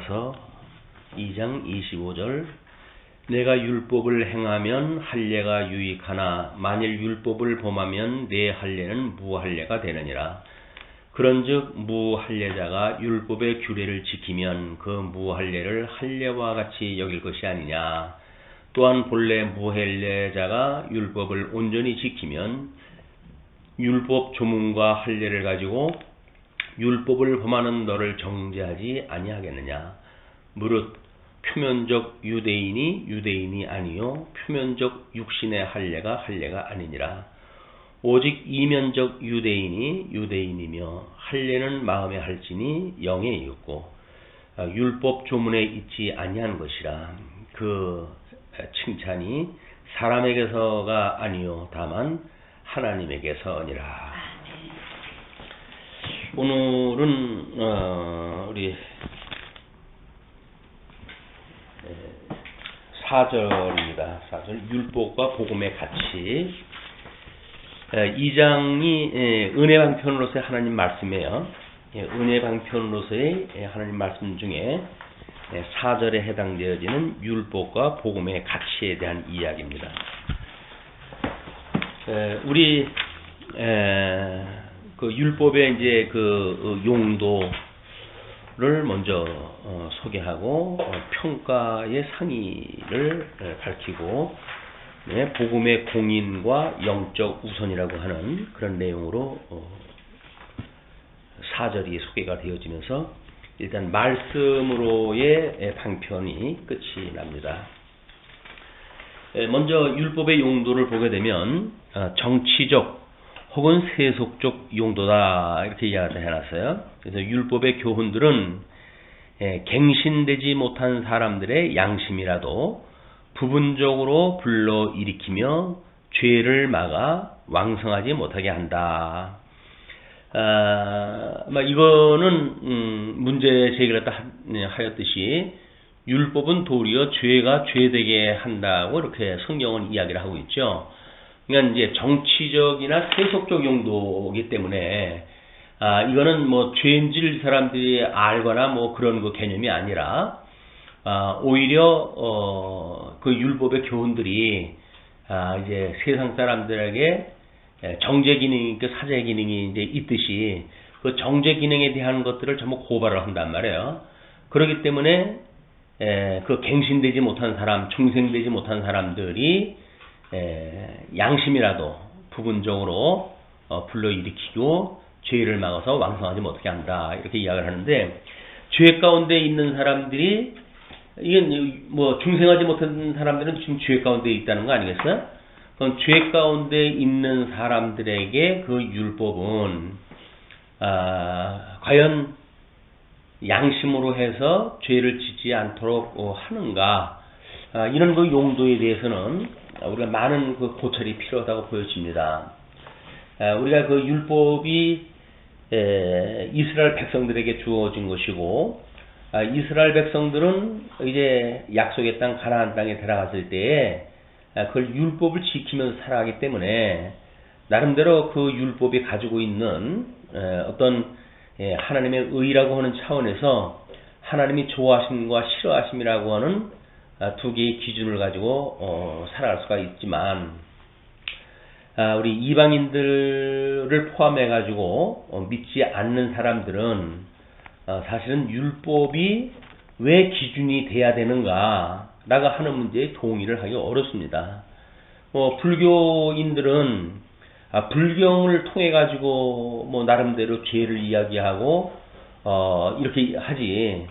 고린도전서 2장 25절 내가 율법을 행하면 할례가 유익하나 만일 율법을 범하면 내 할례는 무할례가 되느니라. 그런즉 무할례자가 율법의 규례를 지키면 그 무할례를 할례와 같이 여길 것이 아니냐. 또한 본래 무할례자가 율법을 온전히 지키면 율법 조문과 할례를 가지고 율법을 범하는 너를 정죄하지 아니하겠느냐. 무릇 표면적 유대인이 아니요 표면적 육신의 할례가 아니니라. 오직 이면적 유대인이며 할례는 마음에 할지니 영에 있고 율법 조문에 있지 아니한 것이라. 그 칭찬이 사람에게서가 아니요 다만 하나님에게서니라. 오늘은 우리 4절입니다. 4절 율법과 복음의 가치. 2장이 은혜 방편으로서의 하나님 말씀이에요. 은혜 방편으로서의 하나님 말씀 중에 4절에 해당되어지는 율법과 복음의 가치에 대한 이야기입니다. 우리 그 율법의 이제 그 용도를 먼저 소개하고 평가의 상의를 밝히고 복음의 공인과 영적 우선이라고 하는 그런 내용으로 4절이 소개가 되어지면서 일단 말씀으로의 방편이 끝이 납니다. 먼저 율법의 용도를 보게 되면 정치적 혹은 세속적 용도다 이렇게 이야기해놨어요. 그래서 율법의 교훈들은 갱신되지 못한 사람들의 양심이라도 부분적으로 불러일으키며 죄를 막아 왕성하지 못하게 한다. 이거는 문제 제기를 하였듯이 율법은 도리어 죄가 죄되게 한다고 이렇게 성경은 이야기를 하고 있죠. 그러니까 이제 정치적이나 세속적 용도이기 때문에 이거는 뭐 죄인질 사람들이 알거나 뭐 그런 그 개념이 아니라 오히려 그 율법의 교훈들이 이제 세상 사람들에게 정제 기능, 그 사제 기능이 이제 있듯이 그 정제 기능에 대한 것들을 전부 고발을 한단 말이에요. 그렇기 때문에 그 갱신되지 못한 사람, 중생되지 못한 사람들이 양심이라도 부분적으로 불러일으키고 죄를 막아서 왕성하지 못하게 한다 이렇게 이야기를 하는데, 죄 가운데 있는 사람들이 이게 뭐 중생하지 못한 사람들은 지금 죄 가운데 있다는 거 아니겠어요? 그럼 죄 가운데 있는 사람들에게 그 율법은 과연 양심으로 해서 죄를 짓지 않도록 하는가, 이런 그 용도에 대해서는 우리가 많은 그 고찰이 필요하다고 보여집니다. 우리가 그 율법이 이스라엘 백성들에게 주어진 것이고, 이스라엘 백성들은 이제 약속의 땅 가나안 땅에 들어갔을 때에 그걸 율법을 지키면서 살아가기 때문에 나름대로 그 율법이 가지고 있는 어떤 하나님의 의라고 하는 차원에서 하나님이 좋아하심과 싫어하심이라고 하는 두 개의 기준을 가지고 살아갈 수가 있지만, 우리 이방인들을 포함해 가지고 믿지 않는 사람들은 사실은 율법이 왜 기준이 돼야 되는가 라고 하는 문제에 동의를 하기 어렵습니다. 불교인들은 불경을 통해 가지고 뭐 나름대로 죄를 이야기하고 이렇게 하지,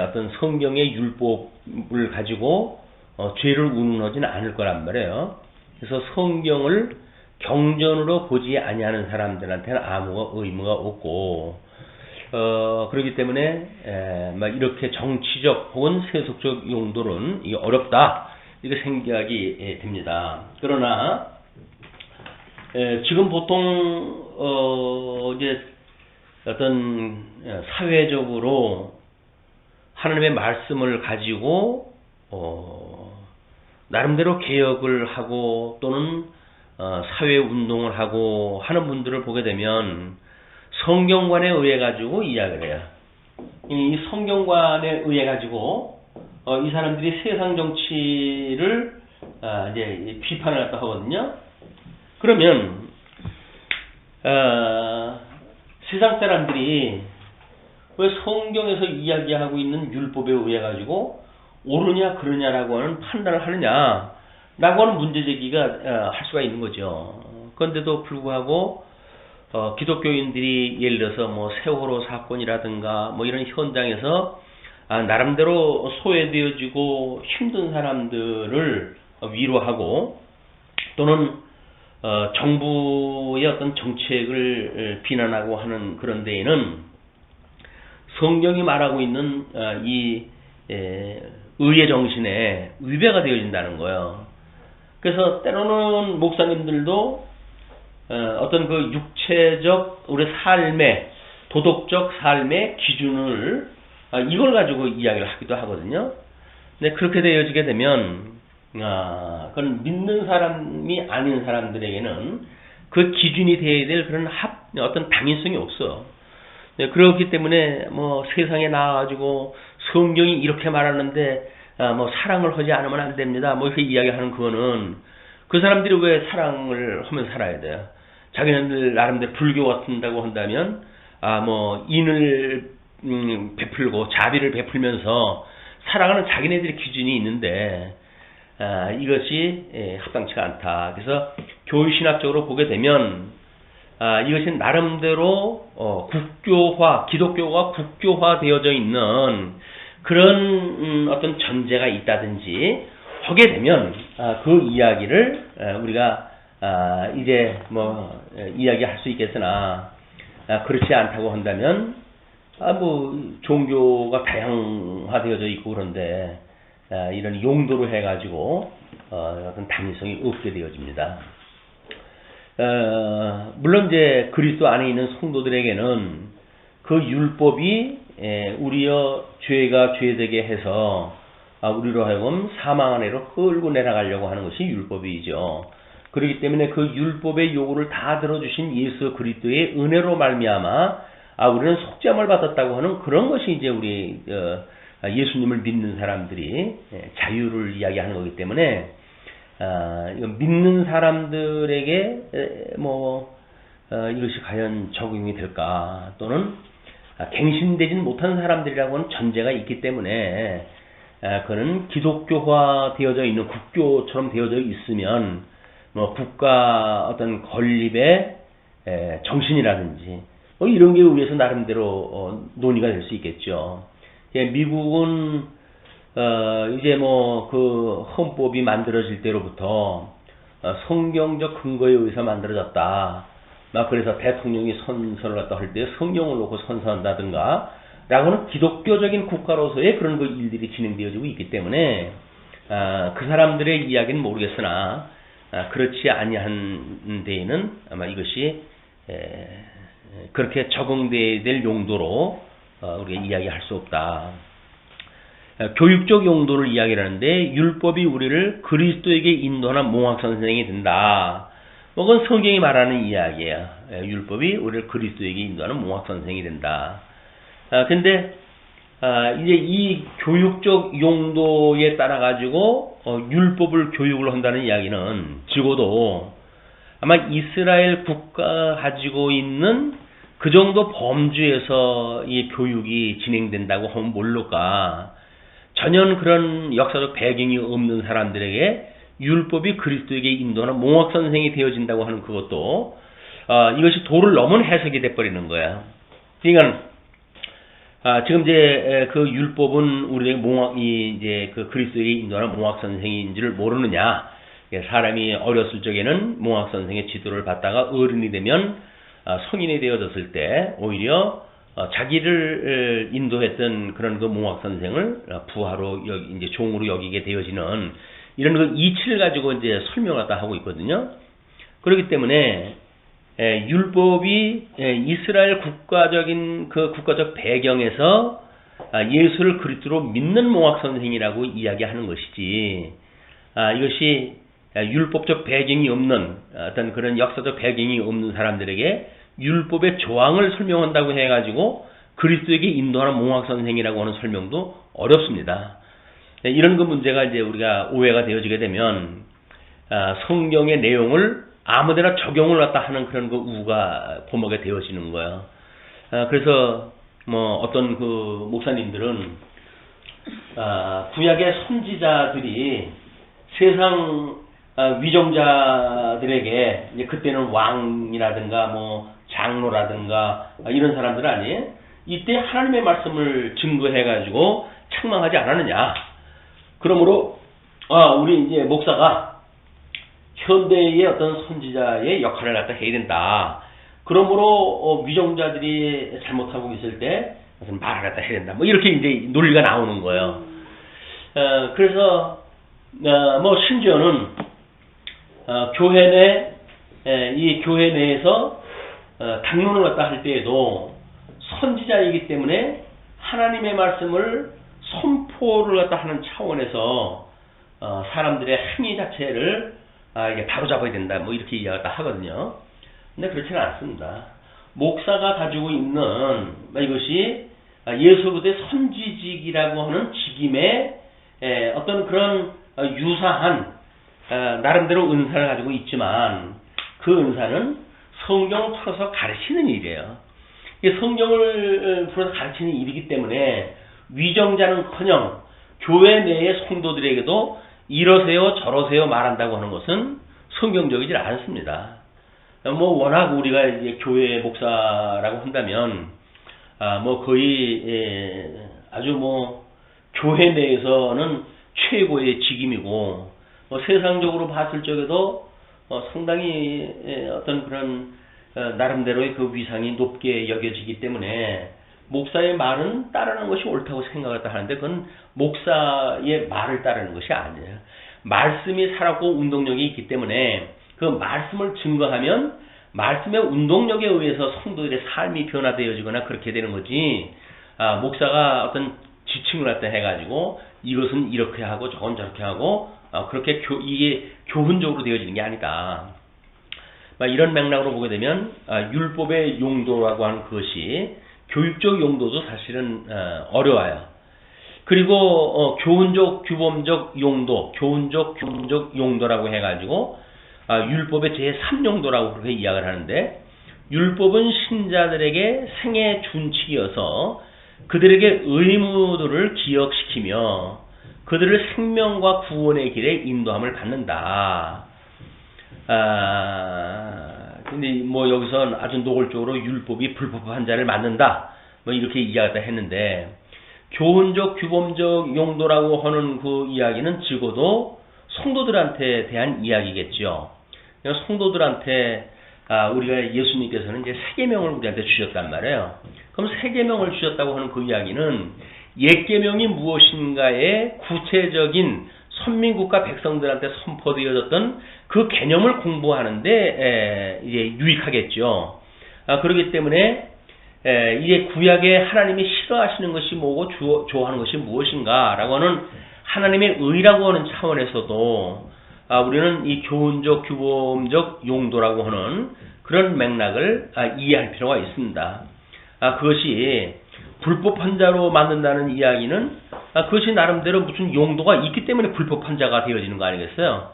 어떤 성경의 율법을 가지고 죄를 운운하지는 않을 거란 말이에요. 그래서 성경을 경전으로 보지 아니하는 사람들한테는 아무 의무가 없고, 그렇기 때문에 이렇게 정치적 혹은 세속적 용도는 이게 어렵다 이렇게 생각이 됩니다. 그러나 지금 보통 이제 어떤 사회적으로 하나님의 말씀을 가지고 나름대로 개혁을 하고 또는 사회 운동을 하고 하는 분들을 보게 되면 성경관에 의해 가지고 이야기를 해요. 이 성경관에 의해 가지고 이 사람들이 세상 정치를 이제 비판을 갖다 하거든요. 그러면 세상 사람들이 왜 성경에서 이야기하고 있는 율법에 의해 가지고 옳으냐 그러냐라고 하는 판단을 하느냐라고 하는 문제 제기가 할 수가 있는 거죠. 그런데도 불구하고 기독교인들이 예를 들어서 뭐 세월호 사건이라든가 뭐 이런 현장에서 나름대로 소외되어지고 힘든 사람들을 위로하고 또는 정부의 어떤 정책을 비난하고 하는 그런 데에는 성경이 말하고 있는 이 의의 정신에 위배가 되어진다는 거예요. 그래서 때로는 목사님들도 어떤 그 육체적 우리 삶의 도덕적 삶의 기준을 이걸 가지고 이야기를 하기도 하거든요. 근데 그렇게 되어지게 되면 그건 믿는 사람이 아닌 사람들에게는 그 기준이 되어야 될 그런 어떤 당연성이 없어. 네, 그렇기 때문에 뭐 세상에 나와가지고 성경이 이렇게 말하는데 뭐 사랑을 하지 않으면 안 됩니다. 뭐 이렇게 이야기하는 그거는 그 사람들이 왜 사랑을 하면 살아야 돼요? 자기네들 나름대로 불교 같은다고 한다면 뭐 인을 베풀고 자비를 베풀면서 살아가는 자기네들의 기준이 있는데 이것이 합당치가 않다. 그래서 교육신학적으로 보게 되면 이것이 나름대로 국교화, 기독교가 국교화 되어져 있는 그런 어떤 전제가 있다든지 하게 되면 그 이야기를 우리가 이제 뭐 이야기할 수 있겠으나 그렇지 않다고 한다면 뭐 종교가 다양화되어져 있고 그런데 이런 용도로 해가지고 어떤 당위성이 없게 되어집니다. 물론 이제 그리스도 안에 있는 성도들에게는 그 율법이 우리의 죄가 죄되게 해서 우리로 하여금 사망 안으로 끌고 내려가려고 하는 것이 율법이죠. 그렇기 때문에 그 율법의 요구를 다 들어주신 예수 그리스도의 은혜로 말미암아 우리는 속죄함을 받았다고 하는 그런 것이 이제 우리 예수님을 믿는 사람들이 자유를 이야기하는 거기 때문에 믿는 사람들에게 이것이 과연 적용이 될까 또는 갱신되진 못한 사람들이라고 하는 전제가 있기 때문에 그는 기독교화 되어져 있는 국교처럼 되어져 있으면 뭐 국가 어떤 건립의 정신이라든지 뭐 이런 게 의해서 나름대로 논의가 될 수 있겠죠. 미국은 이제 뭐 그 헌법이 만들어질 때로부터 성경적 근거에 의해서 만들어졌다. 그래서 대통령이 선서를 갖다 할 때 성경을 놓고 선서한다든가 라고는 기독교적인 국가로서의 그런 그 일들이 진행되어지고 있기 때문에 그 사람들의 이야기는 모르겠으나 그렇지 아니한 데에는 아마 이것이 그렇게 적용돼야 될 용도로 우리가 이야기할 수 없다. 교육적 용도를 이야기하는데 율법이 우리를 그리스도에게 인도하는 몽학선생이 된다. 그건 성경이 말하는 이야기예요. 율법이 우리를 그리스도에게 인도하는 몽학선생이 된다. 근데 이제 이 교육적 용도에 따라 가지고 율법을 교육을 한다는 이야기는 적어도 아마 이스라엘 국가가 가지고 있는 그 정도 범주에서 이 교육이 진행된다고 하면 모를까. 전혀 그런 역사적 배경이 없는 사람들에게 율법이 그리스도에게 인도하는 몽학선생이 되어진다고 하는 그것도 이것이 도를 넘은 해석이 돼버리는 거야. 그러니까 지금 이제 그 율법은 우리에게 이제 그 그리스도에게 인도하는 몽학선생인지를 모르느냐. 사람이 어렸을 적에는 몽학선생의 지도를 받다가 어른이 되면 성인이 되어졌을 때 오히려 자기를 인도했던 그런 그 몽학선생을 부하로 이제 종으로 여기게 되어지는 이런 그 이치를 가지고 이제 설명을 하고 있거든요. 그렇기 때문에 율법이 이스라엘 국가적인 그 국가적 배경에서 예수를 그리스도로 믿는 몽학선생이라고 이야기하는 것이지 이것이 율법적 배경이 없는 어떤 그런 역사적 배경이 없는 사람들에게 율법의 조항을 설명한다고 해가지고 그리스도에게 인도하는 몽학선생이라고 하는 설명도 어렵습니다. 이런 그 문제가 이제 우리가 오해가 되어지게 되면 성경의 내용을 아무데나 적용을 갖다 하는 그런 그 우가 범하게 되어지는 거예요. 그래서 뭐 어떤 그 목사님들은 구약의 선지자들이 세상 위정자들에게 이제 그때는 왕이라든가 뭐 장로라든가 이런 사람들 아니에요? 이때 하나님의 말씀을 증거해 가지고 책망하지 않았느냐? 그러므로 우리 이제 목사가 현대의 어떤 선지자의 역할을 갖다 해야 된다. 그러므로 위정자들이 잘못하고 있을 때 무슨 말을 갖다 해야 된다. 뭐 이렇게 이제 논리가 나오는 거예요. 그래서 뭐 심지어는 교회 내에서 당론을 갖다 할 때에도 선지자이기 때문에 하나님의 말씀을 선포를 갖다 하는 차원에서 사람들의 행위 자체를 이게 바로잡아야 된다. 뭐 이렇게 이야기를 하거든요. 근데 그렇지는 않습니다. 목사가 가지고 있는 이것이 예수 그리스도의 선지직이라고 하는 직임의 어떤 그런 유사한 나름대로 은사를 가지고 있지만 그 은사는 성경을 풀어서 가르치는 일이에요. 성경을 풀어서 가르치는 일이기 때문에 위정자는커녕 교회 내의 성도들에게도 이러세요 저러세요 말한다고 하는 것은 성경적이지 않습니다. 뭐 워낙 우리가 이제 교회 목사라고 한다면 뭐 거의 아주 뭐 교회 내에서는 최고의 직임이고 뭐 세상적으로 봤을 적에도 상당히 어떤 그런 나름대로의 그 위상이 높게 여겨지기 때문에 목사의 말은 따르는 것이 옳다고 생각을 하는데 그건 목사의 말을 따르는 것이 아니에요. 말씀이 살았고 운동력이 있기 때문에 그 말씀을 증거하면 말씀의 운동력에 의해서 성도들의 삶이 변화되어지거나 그렇게 되는 거지 목사가 어떤 지칭을 갖다 해가지고 이것은 이렇게 하고 저건 저렇게 하고 그렇게 이게 교훈적으로 되어지는 게 아니다. 이런 맥락으로 보게 되면 율법의 용도라고 하는 것이 교육적 용도도 사실은 어려워요. 그리고 교훈적 규범적 용도, 교훈적 규범적 용도라고 해가지고 율법의 제3용도라고 그렇게 이야기를 하는데 율법은 신자들에게 생애 준칙이어서 그들에게 의무들을 기억시키며 그들을 생명과 구원의 길에 인도함을 받는다. 근데 뭐 여기선 아주 노골적으로 율법이 불법한 자를 맞는다. 뭐 이렇게 이야기를 했는데 교훈적 규범적 용도라고 하는 그 이야기는 적어도 성도들한테 대한 이야기겠죠. 성도들한테 우리가 예수님께서는 이제 세 계명을 우리한테 주셨단 말이에요. 그럼 세 계명을 주셨다고 하는 그 이야기는 옛 계명이 무엇인가의 구체적인 선민국가 백성들한테 선포되어졌던 그 개념을 공부하는데 이제 유익하겠죠. 그렇기 때문에 이제 구약에 하나님이 싫어하시는 것이 뭐고 좋아하는 것이 무엇인가라고 하는 하나님의 의라고 하는 차원에서도 우리는 이 교훈적 규범적 용도라고 하는 그런 맥락을 이해할 필요가 있습니다. 그것이 불법한 자로 만든다는 이야기는 그것이 나름대로 무슨 용도가 있기 때문에 불법한 자가 되어지는 거 아니겠어요?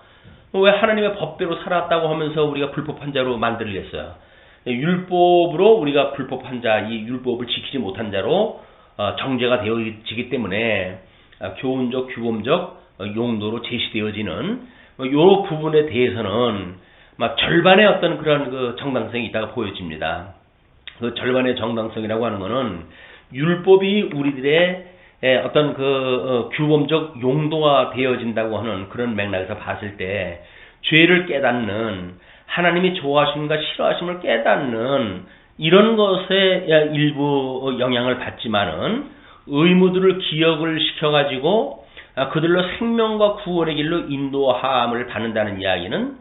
왜 하나님의 법대로 살았다고 하면서 우리가 불법한 자로 만들겠어요? 율법으로 우리가 불법한 자, 이 율법을 지키지 못한 자로 정죄가 되어지기 때문에 교훈적 규범적 용도로 제시되어지는 이 부분에 대해서는 절반의 어떤 그런 그 정당성이 있다가 보여집니다. 그 절반의 정당성이라고 하는 것은 율법이 우리들의 어떤 그 규범적 용도가 되어진다고 하는 그런 맥락에서 봤을 때 죄를 깨닫는 하나님이 좋아하심과 싫어하심을 깨닫는 이런 것에 일부 영향을 받지만은 의무들을 기억을 시켜가지고 그들로 생명과 구원의 길로 인도함을 받는다는 이야기는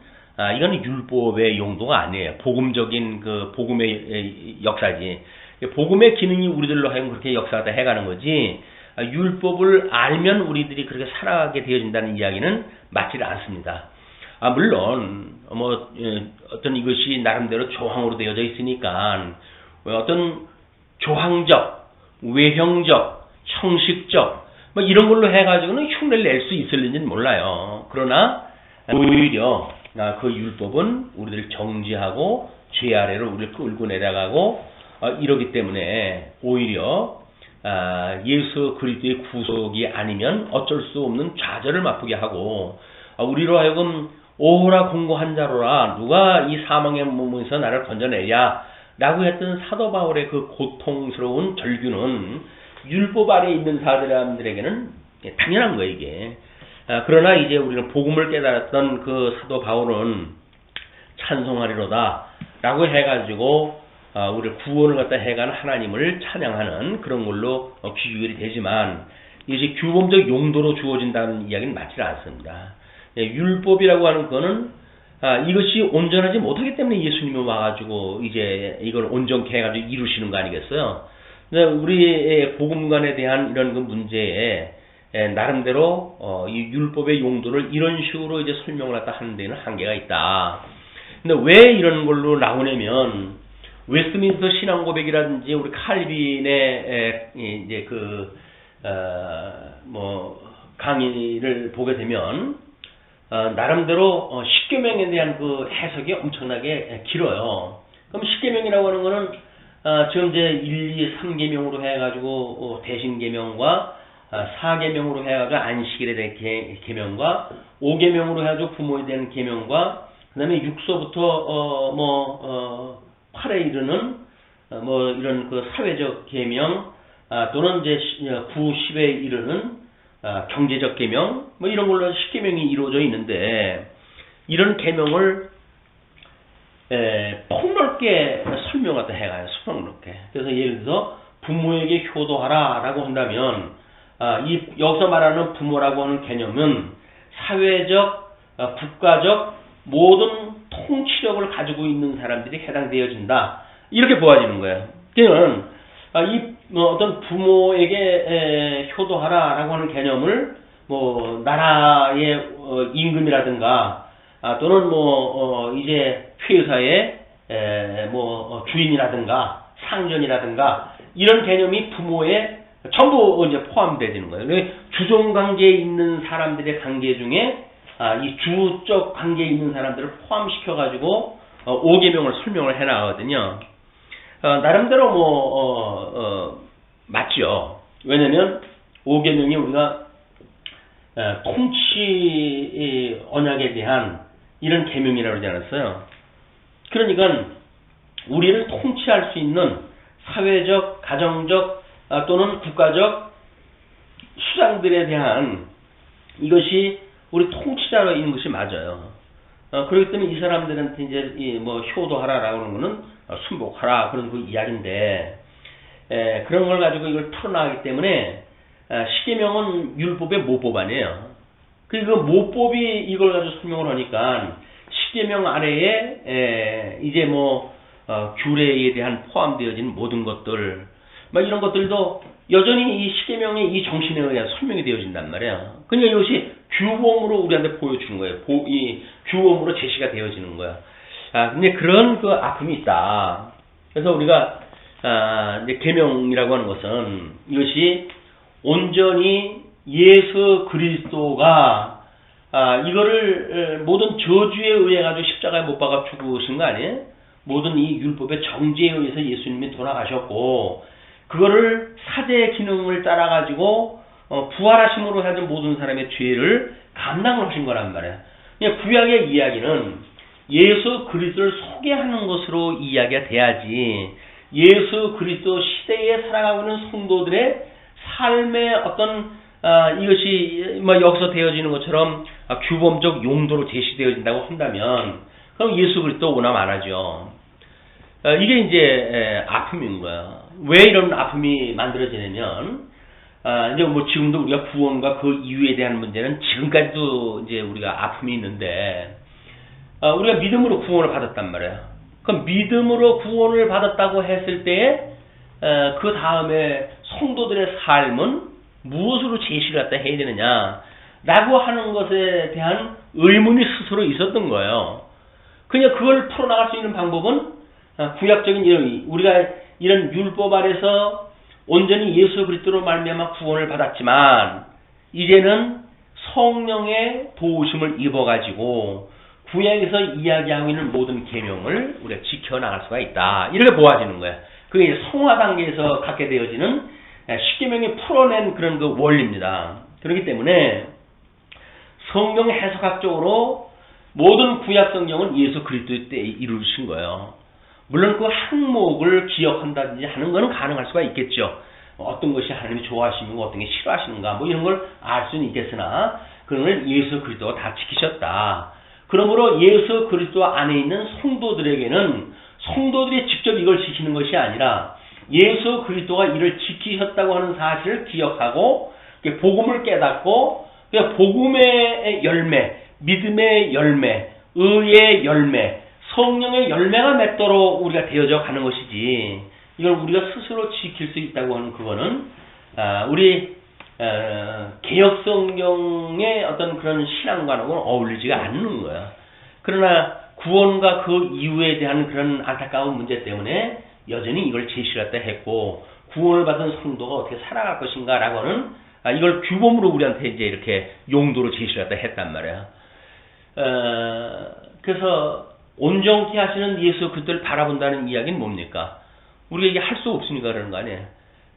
이건 율법의 용도가 아니에요. 복음적인 그 복음의 역사지. 복음의 기능이 우리들로 하여금 그렇게 역사가 해가는 거지. 율법을 알면 우리들이 그렇게 살아가게 되어진다는 이야기는 맞지 않습니다. 물론 어떤 이것이 나름대로 조항으로 되어져 있으니까 어떤 조항적 외형적, 형식적 뭐 이런 걸로 해가지고는 흉내를 낼 수 있을는지는 몰라요. 그러나 오히려 그 율법은 우리를 정지하고 죄 아래로 우리를 끌고 내려가고 이러기 때문에 오히려 예수 그리스도의 구속이 아니면 어쩔 수 없는 좌절을 맛보게 하고 우리로 하여금 오호라 공고한 자로라 누가 이 사망의 몸에서 나를 건져내랴 라고 했던 사도 바울의 그 고통스러운 절규는 율법 아래에 있는 사람들에게는 당연한 거예요 이게. 그러나 이제 우리는 복음을 깨달았던 그 사도 바울은 찬송하리로다 라고 해가지고 우리를 구원을 갖다 해가는 하나님을 찬양하는 그런 걸로 귀결이 되지만 이제 규범적 용도로 주어진다는 이야기는 맞지 않습니다. 율법이라고 하는 거는 이것이 온전하지 못하기 때문에 예수님이 와가지고 이제 이걸 온전케 해가지고 이루시는 거 아니겠어요? 우리의 복음관에 대한 이런 그 문제에 나름대로 이 율법의 용도를 이런 식으로 이제 설명을 갖다 하는 데는 한계가 있다. 근데 왜 이런 걸로 나오냐면 웨스트민스터 신앙고백이라든지 우리 칼빈의 이제 강의를 보게 되면 나름대로 십계명에 대한 그 해석이 엄청나게 길어요. 그럼 십계명이라고 하는 거는 지금 이제 1, 2, 3계명으로 해가지고 대신계명과 4계명으로 해가지고 안식일에 대한 계명과 5계명으로 해가지고 부모에 대한 계명과 그 다음에 6서부터 8에 이르는 이런 그 사회적 계명 또는 이제 9, 10에 이르는 경제적 계명 이런 걸로 10계명이 이루어져 있는데 이런 계명을 폭넓게 설명하다 해가요. 폭넓게. 그래서 예를 들어서 부모에게 효도하라 라고 한다면 여기서 말하는 부모라고 하는 개념은 사회적, 국가적 모든 통치력을 가지고 있는 사람들이 해당되어진다. 이렇게 보아지는 거예요. 그러면 어떤 부모에게 효도하라라고 하는 개념을 나라의 임금이라든가 또는 이제 회사의 주인이라든가 상전이라든가 이런 개념이 부모에 전부 이제 포함되는 거예요. 주종 관계에 있는 사람들의 관계 중에 이 주적 관계에 있는 사람들을 포함시켜 가지고 5계명을 설명을 해 나가거든요. 나름대로 맞죠. 왜냐면 5계명이 우리가 통치 언약에 대한 이런 계명이라고 그러지 않았어요. 그러니까 우리를 통치할 수 있는 사회적, 가정적 또는 국가적 수장들에 대한 이것이 우리 통치자로 있는 것이 맞아요. 그렇기 때문에 이 사람들한테 이제 효도하라라고 하는 거는 순복하라 그런 그 이야기인데 그런 걸 가지고 이걸 풀어나가기 때문에 십계명은 율법의 모법 아니에요. 그리고 모법이 이걸 가지고 설명을 하니까 십계명 아래에 이제 규례에 대한 포함되어진 모든 것들 이런 것들도 여전히 이 십계명의 이 정신에 의해 설명이 되어진단 말이에요. 그러니까 이것이 규범으로 우리한테 보여주는 거예요. 이 규범으로 제시가 되어지는 거야. 근데 그런 그 아픔이 있다. 그래서 우리가 이제 계명이라고 하는 것은 이것이 온전히 예수 그리스도가 이거를 모든 저주에 의해 가지고 십자가에 못 박아 죽으신 거 아니에요? 모든 이 율법의 정죄에 의해서 예수님이 돌아가셨고 그거를 사제의 기능을 따라 가지고 부활하심으로 해서 모든 사람의 죄를 감당을 하신 거란 말이에요. 그러니까 구약의 이야기는 예수 그리스도를 소개하는 것으로 이야기가 돼야지 예수 그리스도 시대에 살아가고 있는 성도들의 삶의 어떤 이것이 여기서 되어지는 것처럼 규범적 용도로 제시되어진다고 한다면 그럼 예수 그리스도 오나 말하죠. 이게 이제 아픔인 거야. 왜 이런 아픔이 만들어지냐면 이제 지금도 우리가 구원과 그 이유에 대한 문제는 지금까지도 이제 우리가 아픔이 있는데 우리가 믿음으로 구원을 받았단 말이에요. 그럼 믿음으로 구원을 받았다고 했을 때에 그 다음에 성도들의 삶은 무엇으로 제시를 갖다 해야 되느냐 라고 하는 것에 대한 의문이 스스로 있었던 거예요. 그냥 그걸 풀어나갈 수 있는 방법은 구약적인 우리가 이런 율법 아래서 온전히 예수 그리스도로 말미암아 구원을 받았지만 이제는 성령의 도우심을 입어가지고 구약에서 이야기하고 있는 모든 계명을 우리가 지켜나갈 수가 있다. 이렇게 보아지는 거예요. 그게 성화 단계에서 갖게 되어지는 십계명이 풀어낸 그런 그 원리입니다. 그렇기 때문에 성경 해석학적으로 모든 구약 성경은 예수 그리스도의 때에 이루신 거예요. 물론 그 항목을 기억한다든지 하는 것은 가능할 수가 있겠죠. 어떤 것이 하나님이 좋아하시는 거, 어떤 게 싫어하시는가, 뭐 이런 걸 알 수는 있겠으나 그런 걸 예수 그리스도가 다 지키셨다. 그러므로 예수 그리스도 안에 있는 성도들에게는 성도들이 직접 이걸 지키는 것이 아니라 예수 그리스도가 이를 지키셨다고 하는 사실을 기억하고 복음을 깨닫고 복음의 열매, 믿음의 열매, 의의 열매, 성령의 열매가 맺도록 우리가 되어져 가는 것이지 이걸 우리가 스스로 지킬 수 있다고 하는 그거는 우리 개혁 성경의 어떤 그런 신앙과는 어울리지가 않는 거야. 그러나 구원과 그 이후에 대한 그런 안타까운 문제 때문에 여전히 이걸 제시했다 했고 구원을 받은 성도가 어떻게 살아갈 것인가라고는 이걸 규범으로 우리한테 이제 이렇게 용도로 제시했다 했단 말이야. 그래서 온전케 하시는 예수 그리스도를 바라본다는 이야기는 뭡니까? 우리가 이게 할 수 없으니까 그러는 거 아니에요.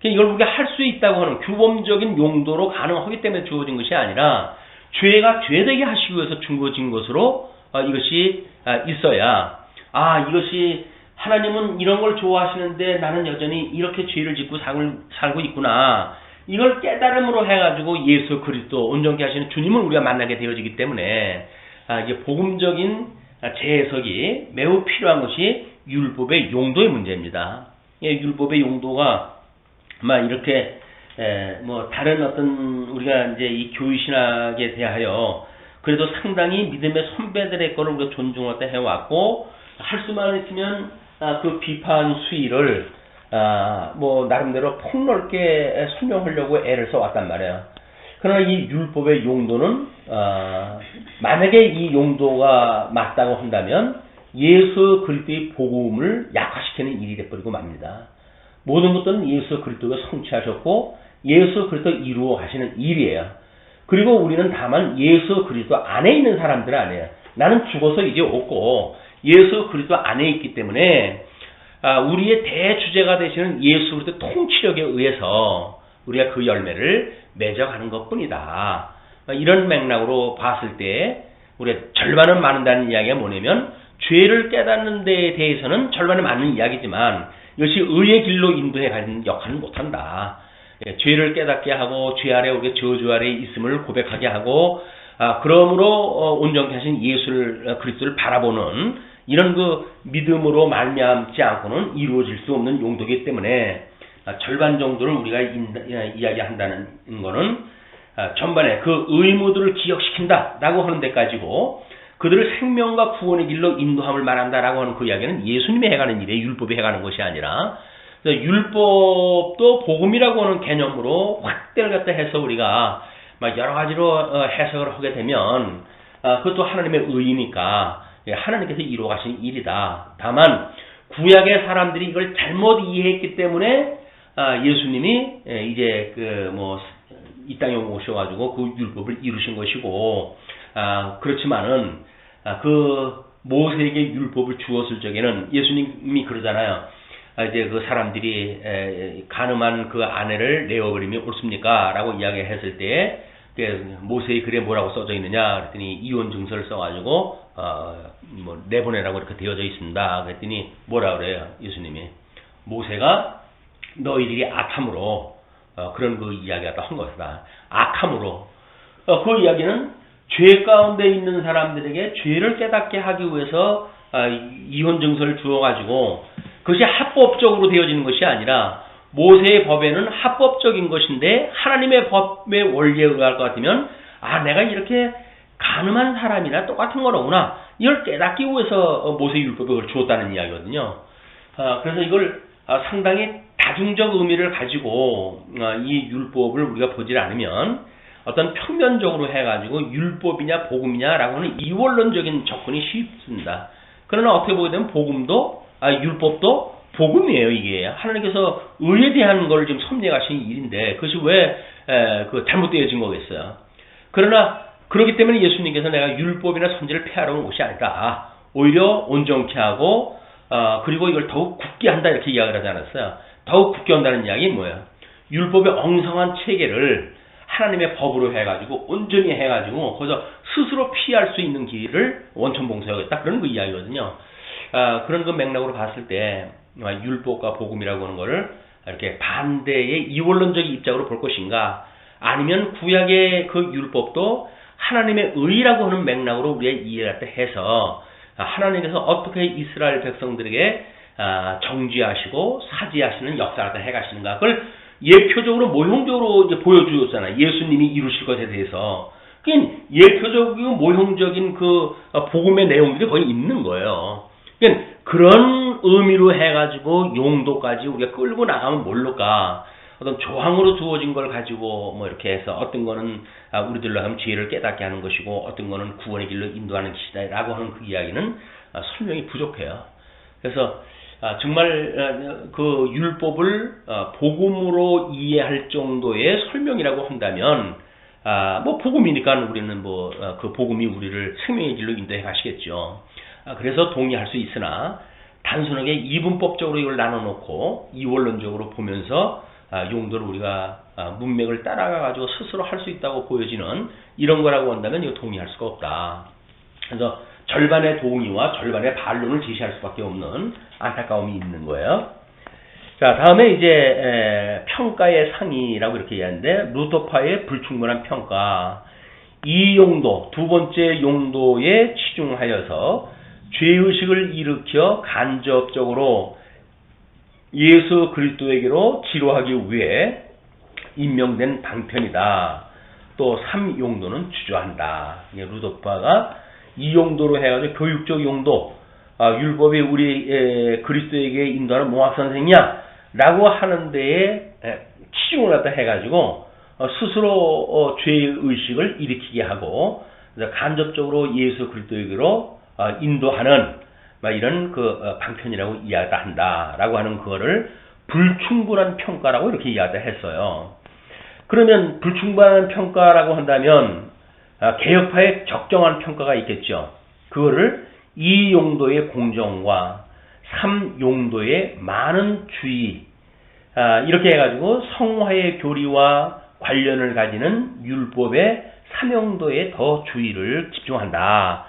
이걸 우리가 할 수 있다고 하는 규범적인 용도로 가능하기 때문에 주어진 것이 아니라 죄가 죄되게 하시기 위해서 주어진 것으로 이것이 있어야 이것이 하나님은 이런 걸 좋아하시는데 나는 여전히 이렇게 죄를 짓고 살고 있구나. 이걸 깨달음으로 해가지고 예수 그리스도 온전케 하시는 주님을 우리가 만나게 되어지기 때문에 이게 복음적인 재해석이 매우 필요한 것이 율법의 용도의 문제입니다. 율법의 용도가 이렇게 뭐 다른 어떤 우리가 이제 이 교회 신학에 대하여 그래도 상당히 믿음의 선배들의 거를 우리가 존중하다 해왔고 할 수만 있으면 그 비판 수위를 뭐 나름대로 폭넓게 설명하려고 애를 써왔단 말이에요. 그러나 이 율법의 용도는 만약에 이 용도가 맞다고 한다면 예수 그리스도의 복음을 약화시키는 일이 되어버리고 맙니다. 모든 것들은 예수 그리스도가 성취하셨고 예수 그리스도 이루어 가시는 일이에요. 그리고 우리는 다만 예수 그리스도 안에 있는 사람들 아니에요. 나는 죽어서 이제 없고 예수 그리스도 안에 있기 때문에 우리의 대주제가 되시는 예수 그리스도 통치력에 의해서 우리가 그 열매를 맺어가는 것뿐이다. 이런 맥락으로 봤을 때 우리가 절반은 많은다는 이야기가 뭐냐면 죄를 깨닫는 데에 대해서는 절반은 맞는 이야기지만 이것이 의의 길로 인도해 가는 역할은 못한다. 죄를 깨닫게 하고 죄 아래 우리가 저주 아래 있음을 고백하게 하고 그러므로 온전케 하신 예수를 그리스도를 바라보는 이런 그 믿음으로 말미암지 않고는 이루어질 수 없는 용도이기 때문에 절반 정도를 우리가 이야기한다는 거는 전반에 그 의무들을 기억시킨다라고 하는 데까지고 그들을 생명과 구원의 길로 인도함을 말한다라고 하는 그 이야기는 예수님이 해가는 일에 율법이 해가는 것이 아니라 율법도 복음이라고 하는 개념으로 확대를 갖다 해서 우리가 여러 가지로 해석을 하게 되면 그것도 하나님의 의니까 하나님께서 이루어 가신 일이다. 다만 구약의 사람들이 이걸 잘못 이해했기 때문에 예수님이 이제 이 땅에 오셔가지고 그 율법을 이루신 것이고 그렇지만은 그 모세에게 율법을 주었을 적에는 예수님이 그러잖아요. 이제 그 사람들이 간음한 그 아내를 내어버리면 옳습니까? 라고 이야기했을 때 모세의 글에 뭐라고 써져 있느냐 그랬더니 이혼 증서를 써가지고 뭐 내보내라고 이렇게 되어져 있습니다. 그랬더니 뭐라 그래요? 예수님이 모세가 너희들이 악함으로 그런 그 이야기가 한 것이다. 악함으로 그 이야기는 죄 가운데 있는 사람들에게 죄를 깨닫게 하기 위해서 이혼 증서를 주어가지고 그것이 합법적으로 되어지는 것이 아니라 모세의 법에는 합법적인 것인데 하나님의 법의 원리에 의할 것 같으면 내가 이렇게 간음한 사람이나 똑같은 거로구나 이걸 깨닫기 위해서 모세의 율법에 그걸 주었다는 이야기거든요. 그래서 이걸 상당히 다중적 의미를 가지고 이 율법을 우리가 보지 않으면 어떤 평면적으로 해가지고 율법이냐 복음이냐라고 하는 이원론적인 접근이 쉽습니다. 그러나 어떻게 보게 되면 복음도 율법도 복음이에요, 이게. 하나님께서 의에 대한 걸 지금 섭리하신 일인데, 그것이 왜, 잘못되어진 거겠어요. 그러나, 그렇기 때문에 예수님께서 내가 율법이나 선지를 폐하러 온 것이 아니다. 오히려 온전케 하고, 그리고 이걸 더욱 굳게 한다, 이렇게 이야기를 하지 않았어요. 더욱 굳게 한다는 이야기 뭐예요? 율법의 엉성한 체계를 하나님의 법으로 해가지고, 온전히 해가지고, 거기서 스스로 피할 수 있는 길을 원천봉쇄하겠다. 그런 그 이야기거든요. 그런 그 맥락으로 봤을 때, 율법과 복음이라고 하는 거를 이렇게 반대의 이원론적인 입장으로 볼 것인가, 아니면 구약의 그 율법도 하나님의 의라고 하는 맥락으로 우리가 이해할 때 해서 하나님께서 어떻게 이스라엘 백성들에게 정죄하시고 사지하시는 역사를 해가시는가, 그걸 예표적으로 모형적으로 이제 보여주었잖아요. 예수님이 이루실 것에 대해서. 그러니까 예표적이고 모형적인 그 복음의 내용들이 거의 있는 거예요. 그러니까 그런 의미로 해가지고 용도까지 우리가 끌고 나가면 모를까. 어떤 조항으로 주어진 걸 가지고 뭐 이렇게 해서 어떤 거는 우리들로 하면 죄를 깨닫게 하는 것이고 어떤 거는 구원의 길로 인도하는 것이다라고 하는 그 이야기는 설명이 부족해요. 그래서 정말 그 율법을 복음으로 이해할 정도의 설명이라고 한다면 뭐 복음이니까 우리는 뭐 그 복음이 우리를 생명의 길로 인도해 가시겠죠. 그래서 동의할 수 있으나 단순하게 이분법적으로 이걸 나눠놓고 이원론적으로 보면서 용도를 우리가 문맥을 따라가 가지고 스스로 할 수 있다고 보여지는 이런 거라고 한다면 이거 동의할 수가 없다. 그래서 절반의 동의와 절반의 반론을 제시할 수밖에 없는 안타까움이 있는 거예요. 자, 다음에 이제 평가의 상이라고 이렇게 얘기하는데, 루터파의 불충분한 평가. 이 용도, 두 번째 용도에 치중하여서 죄의식을 일으켜 간접적으로 예수 그리스도에게로 지로하기 위해 임명된 방편이다. 또 3용도는 주저한다. 루터파가 이 용도로 해가지고 교육적 용도, 율법이 우리 그리스도에게 인도하는 몽학선생이야 라고 하는 데에 치중을 갖다 해가지고 스스로 죄의식을 일으키게 하고 간접적으로 예수 그리스도에게로 인도하는 이런 그 방편이라고 이야기한다라고 하는 그거를 불충분한 평가라고 이렇게 이야기했어요. 그러면 불충분한 평가라고 한다면 개혁파의 적정한 평가가 있겠죠. 그거를 2용도의 공정과 3용도의 많은 주의, 이렇게 해가지고 성화의 교리와 관련을 가지는 율법의 3용도에 더 주의를 집중한다.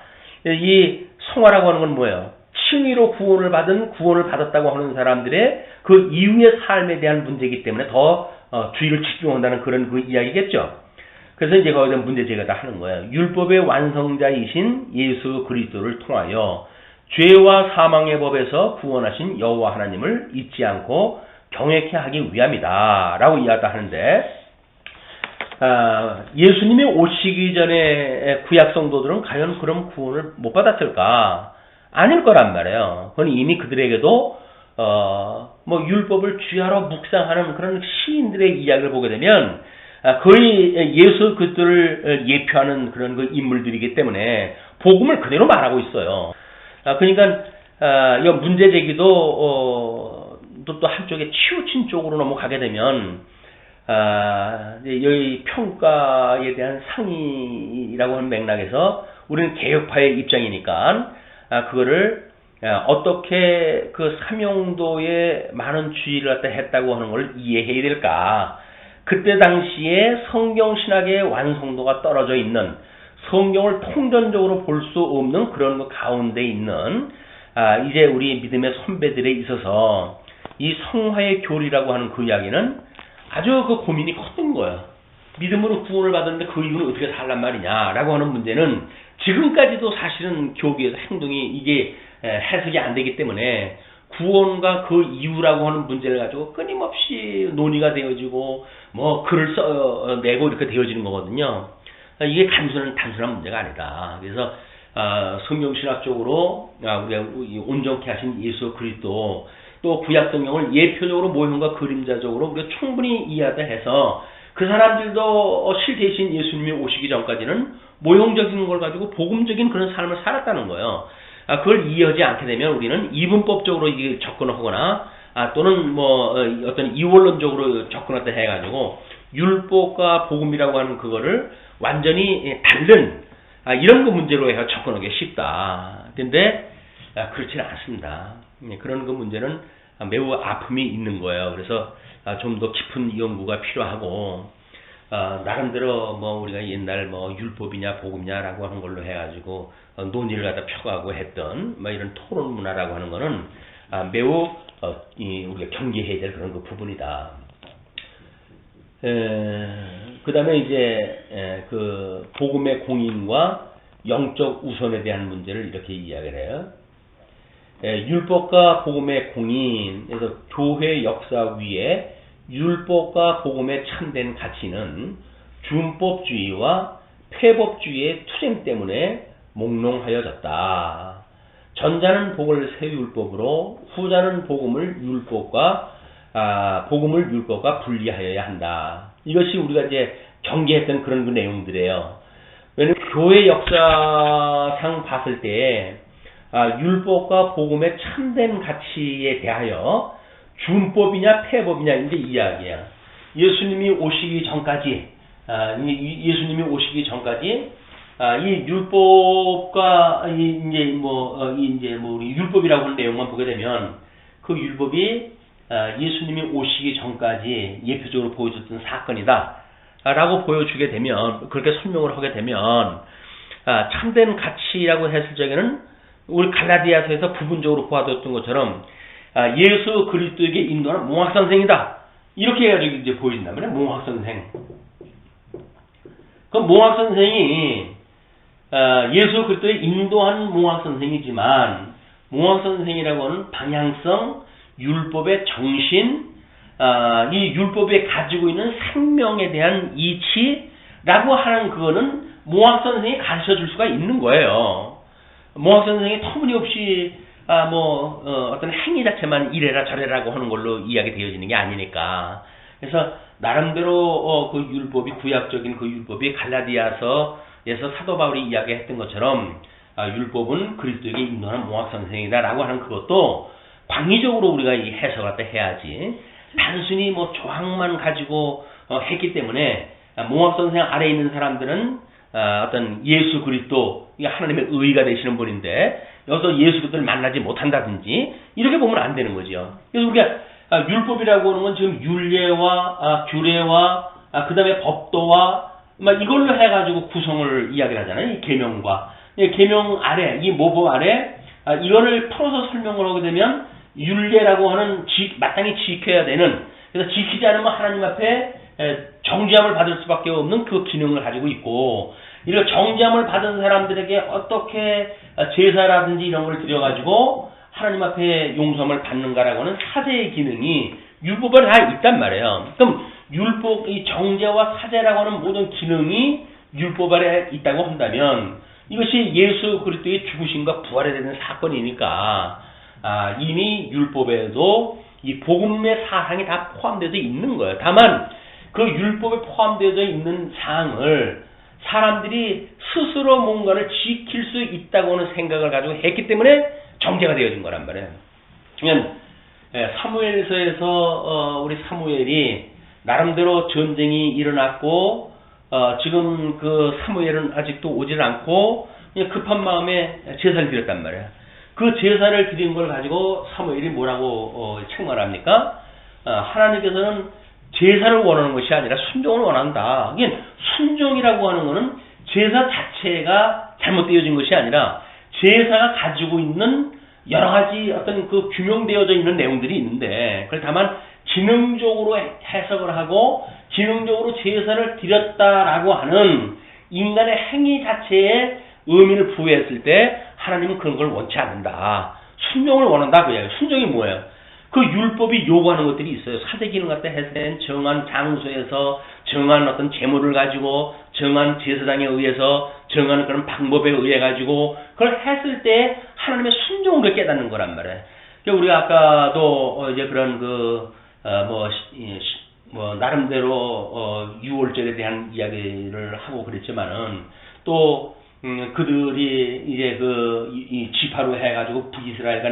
이 성화라고 하는 건 뭐예요? 칭의로 구원을 받았다고 하는 사람들의 그 이후의 삶에 대한 문제이기 때문에 더 주의를 집중한다는 그런 그 이야기겠죠. 그래서 이제 거기서 문제 제기를 하는 거예요. 율법의 완성자이신 예수 그리스도를 통하여 죄와 사망의 법에서 구원하신 여호와 하나님을 잊지 않고 경외케 하기 위함이다 라고 이야기하는데, 예수님이 오시기 전에 구약 성도들은 과연 그럼 구원을 못 받았을까? 아닐 거란 말이에요. 그건 이미 그들에게도 뭐 율법을 주야로 묵상하는 그런 시인들의 이야기를 보게 되면 거의 예수 그리스도를 예표하는 그런 그 인물들이기 때문에 복음을 그대로 말하고 있어요. 그러니까 이 문제 제기도 또 한쪽에 치우친 쪽으로 넘어가게 되면 여기 평가에 대한 상의라고 하는 맥락에서 우리는 개혁파의 입장이니까 그거를 어떻게 그 삼용도에 많은 주의를 갖다 했다고 하는 걸 이해해야 될까? 그때 당시에 성경 신학의 완성도가 떨어져 있는, 성경을 통전적으로 볼 수 없는 그런 그 가운데 있는 이제 우리 믿음의 선배들에 있어서 이 성화의 교리라고 하는 그 이야기는 아주 그 고민이 컸던 거예요. 믿음으로 구원을 받았는데 그 이유는 어떻게 살란 말이냐라고 하는 문제는 지금까지도 사실은 교계에서 행동이 이게 해석이 안 되기 때문에 구원과 그 이유라고 하는 문제를 가지고 끊임없이 논의가 되어지고 뭐 글을 써내고 이렇게 되어지는 거거든요. 이게 단순한 문제가 아니다. 그래서 성경신학적으로 우리가 온전케 하신 예수 그리스도, 또 구약 성경을 예표적으로 모형과 그림자적으로 우리가 충분히 이해하다 해서 그 사람들도 실제이신 예수님이 오시기 전까지는 모형적인 걸 가지고 복음적인 그런 삶을 살았다는 거예요. 그걸 이해하지 않게 되면 우리는 이분법적으로 접근을 하거나 또는 뭐 어떤 이원론적으로 접근했다 해가지고 율법과 복음이라고 하는 그거를 완전히 다른 이런 거 문제로 해서 접근하기 쉽다. 근데 그렇지는 않습니다. 그런 그 문제는 매우 아픔이 있는 거예요. 그래서 좀 더 깊은 연구가 필요하고 나름대로 뭐 우리가 옛날 뭐 율법이냐 복음이냐라고 하는 걸로 해가지고 논의를 갖다 펴가고 했던 뭐 이런 토론 문화라고 하는 거는 매우 우리가 경계해야 될 그런 그 부분이다. 그 다음에 이제 그 복음의 공인과 영적 우선에 대한 문제를 이렇게 이야기를 해요. 율법과 복음의 공인에서 교회 역사 위에 율법과 복음의 참된 가치는 준법주의와 폐법주의의 투쟁 때문에 몽롱하여졌다. 전자는 복을 새 율법으로, 후자는 복음을 율법과 분리하여야 한다. 이것이 우리가 이제 경계했던 그런 그 내용들이에요. 왜냐하면 교회 역사상 봤을 때 율법과 복음의 참된 가치에 대하여 준법이냐 폐법이냐 이제 이야기야. 예수님이 오시기 전까지 이 율법과 이제 우리 율법이라고 하는 내용만 보게 되면 그 율법이 예수님이 오시기 전까지 예표적으로 보여줬던 사건이다 라고 보여주게 되면, 그렇게 설명을 하게 되면 참된 가치라고 했을 적에는 우리 갈라디아서에서 부분적으로 보아뒀던 것처럼 예수 그리스도에게 인도하는 몽학선생이다 이렇게 해가지고 이제 보여진단 말이에요. 몽학선생. 그 몽학선생이 예수 그리스도에 인도하는 몽학선생이지만, 몽학선생이라고 하는 방향성, 율법의 정신, 이 율법에 가지고 있는 생명에 대한 이치라고 하는 그거는 몽학선생이 가르쳐 줄 수가 있는 거예요. 몽학선생이 터무니없이 어떤 행위 자체만 이래라 저래라고 하는 걸로 이야기 되어지는 게 아니니까. 그래서 나름대로 그 율법이, 구약적인 그 율법이 갈라디아서에서 사도 바울이 이야기했던 것처럼 율법은 그리스도에게 인도하는 몽학선생이다라고 하는 그것도 광의적으로 우리가 이 해석을 갖다 해야지, 단순히 뭐 조항만 가지고 했기 때문에 몽학선생 아래에 있는 사람들은 어떤 예수 그리스도, 하나님의 의가 되시는 분인데 여기서 예수 그리스도를 만나지 못한다든지 이렇게 보면 안 되는 거죠. 그래서 우리가 율법이라고 하는 건 지금 율례와 규례와 그 다음에 법도와 이걸로 해가지고 구성을 이야기를 하잖아요. 이 계명과 계명 아래, 이 모법 아래 이거를 풀어서 설명을 하게 되면 율례라고 하는 마땅히 지켜야 되는, 그래서 지키지 않으면 하나님 앞에 정죄함을 받을 수밖에 없는 그 기능을 가지고 있고, 이런 정죄함을 받은 사람들에게 어떻게 제사라든지 이런 걸 드려가지고 하나님 앞에 용서함을 받는가라고 하는 사제의 기능이 율법에 다 있단 말이에요. 그럼 율법, 이 정죄와 사제라고 하는 모든 기능이 율법 아래 있다고 한다면 이것이 예수 그리스도의 죽으심과 부활에 대한 사건이니까 이미 율법에도 이 복음의 사항이 다 포함되어 있는 거예요. 다만 그 율법에 포함되어 있는 사항을 사람들이 스스로 뭔가를 지킬 수 있다고 하는 생각을 가지고 했기 때문에 정죄가 되어진 거란 말이에요. 그러면 사무엘서에서 우리 사무엘이 나름대로 전쟁이 일어났고 지금 그 사무엘은 아직도 오질 않고 그냥 급한 마음에 제사를 드렸단 말이에요. 그 제사를 드린 걸 가지고 사무엘이 뭐라고 책망합니까? 하나님께서는 제사를 원하는 것이 아니라 순종을 원한다. 이게 순종이라고 하는 것은 제사 자체가 잘못되어진 것이 아니라 제사가 가지고 있는 여러 가지 어떤 그 규명되어져 있는 내용들이 있는데, 그걸 다만 기능적으로 해석을 하고 기능적으로 제사를 드렸다라고 하는 인간의 행위 자체에 의미를 부여했을 때 하나님은 그런 걸 원치 않는다. 순종을 원한다. 그래요. 순종이 뭐예요? 그 율법이 요구하는 것들이 있어요. 사제 기능 갖다 했을 땐 정한 장소에서 정한 어떤 제물을 가지고 정한 제사장에 의해서 정한 그런 방법에 의해 가지고 그걸 했을 때 하나님의 순종을 깨닫는 거란 말이에요. 우리가 아까도 이제 그런 나름대로 유월절에 대한 이야기를 하고 그랬지만은 또 그들이 이제 이 지파로 해가지고 북이스라엘과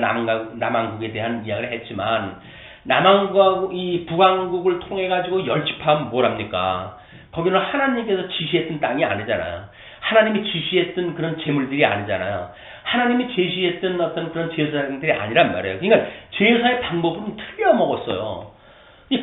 남왕국에 대한 이야기를 했지만, 남왕국과 이 북왕국을 통해 가지고 열집하면 뭐랍니까? 거기는 하나님께서 지시했던 땅이 아니잖아요. 하나님이 지시했던 그런 재물들이 아니잖아요. 하나님이 제시했던 어떤 그런 제사들이 아니란 말이에요. 그러니까 제사의 방법은 틀려 먹었어요.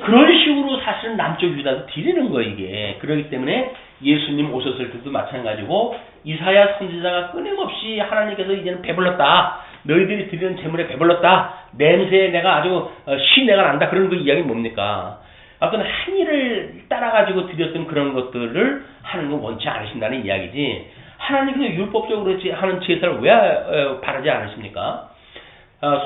그런 식으로 사실은 남쪽 유다도 드리는 거예요, 이게. 그렇기 때문에 예수님 오셨을 때도 마찬가지고 이사야 선지자가 끊임없이 하나님께서 이제는 배불렀다. 너희들이 드리는 재물에 배불렀다. 냄새에 내가 아주 시내가 난다. 그런 그 이야기 뭡니까? 어떤 행위를 따라가지고 드렸던 그런 것들을 하는 건 원치 않으신다는 이야기지. 하나님께서 율법적으로 하는 제사를 왜 바라지 않으십니까?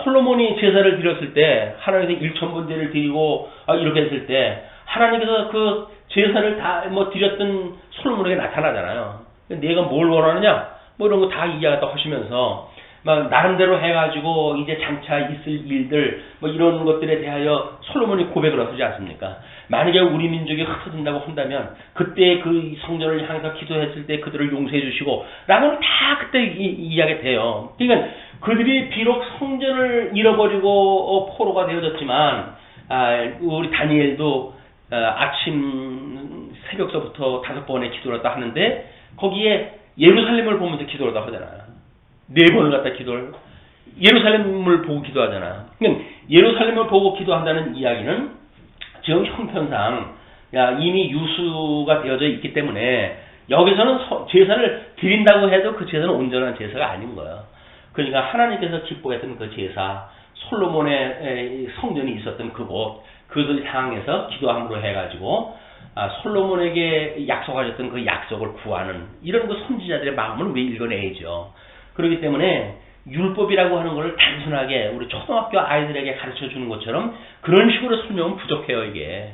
솔로몬이 제사를 드렸을 때 하나님께서 1,000번제를 드리고 이렇게 했을 때 하나님께서 그 제사를 다 드렸던 솔로몬에게 나타나잖아요. 내가 뭘 원하느냐? 이런 거 다 이야기 하시면서 막 나름대로 해가지고 이제 장차 있을 일들 이런 것들에 대하여 솔로몬이 고백을 하지 않습니까? 만약에 우리 민족이 흩어진다고 한다면 그때 그 성전을 향해서 기도했을 때 그들을 용서해 주시고 라고는 다 그때 이야기 돼요. 그러니까 그들이 비록 성전을 잃어버리고 포로가 되어졌지만 우리 다니엘도 아침 새벽서부터 5번의 기도를 했다 하는데 거기에 예루살렘을 보면서 기도를 했다 하잖아요. 4번을 갖다 기도를 예루살렘을 보고 기도하잖아요. 그러니까 예루살렘을 보고 기도한다는 이야기는 지금 형편상 이미 유수가 되어져 있기 때문에 여기서는 제사를 드린다고 해도 그 제사는 온전한 제사가 아닌 거예요. 그러니까 하나님께서 기뻐했던 그 제사, 솔로몬의 성전이 있었던 그것을 향해서 기도함으로 해가지고 솔로몬에게 약속하셨던 그 약속을 구하는 이런 그 선지자들의 마음을 우리 읽어내야죠. 그렇기 때문에 율법이라고 하는 것을 단순하게 우리 초등학교 아이들에게 가르쳐 주는 것처럼 그런 식으로 설명은 부족해요, 이게.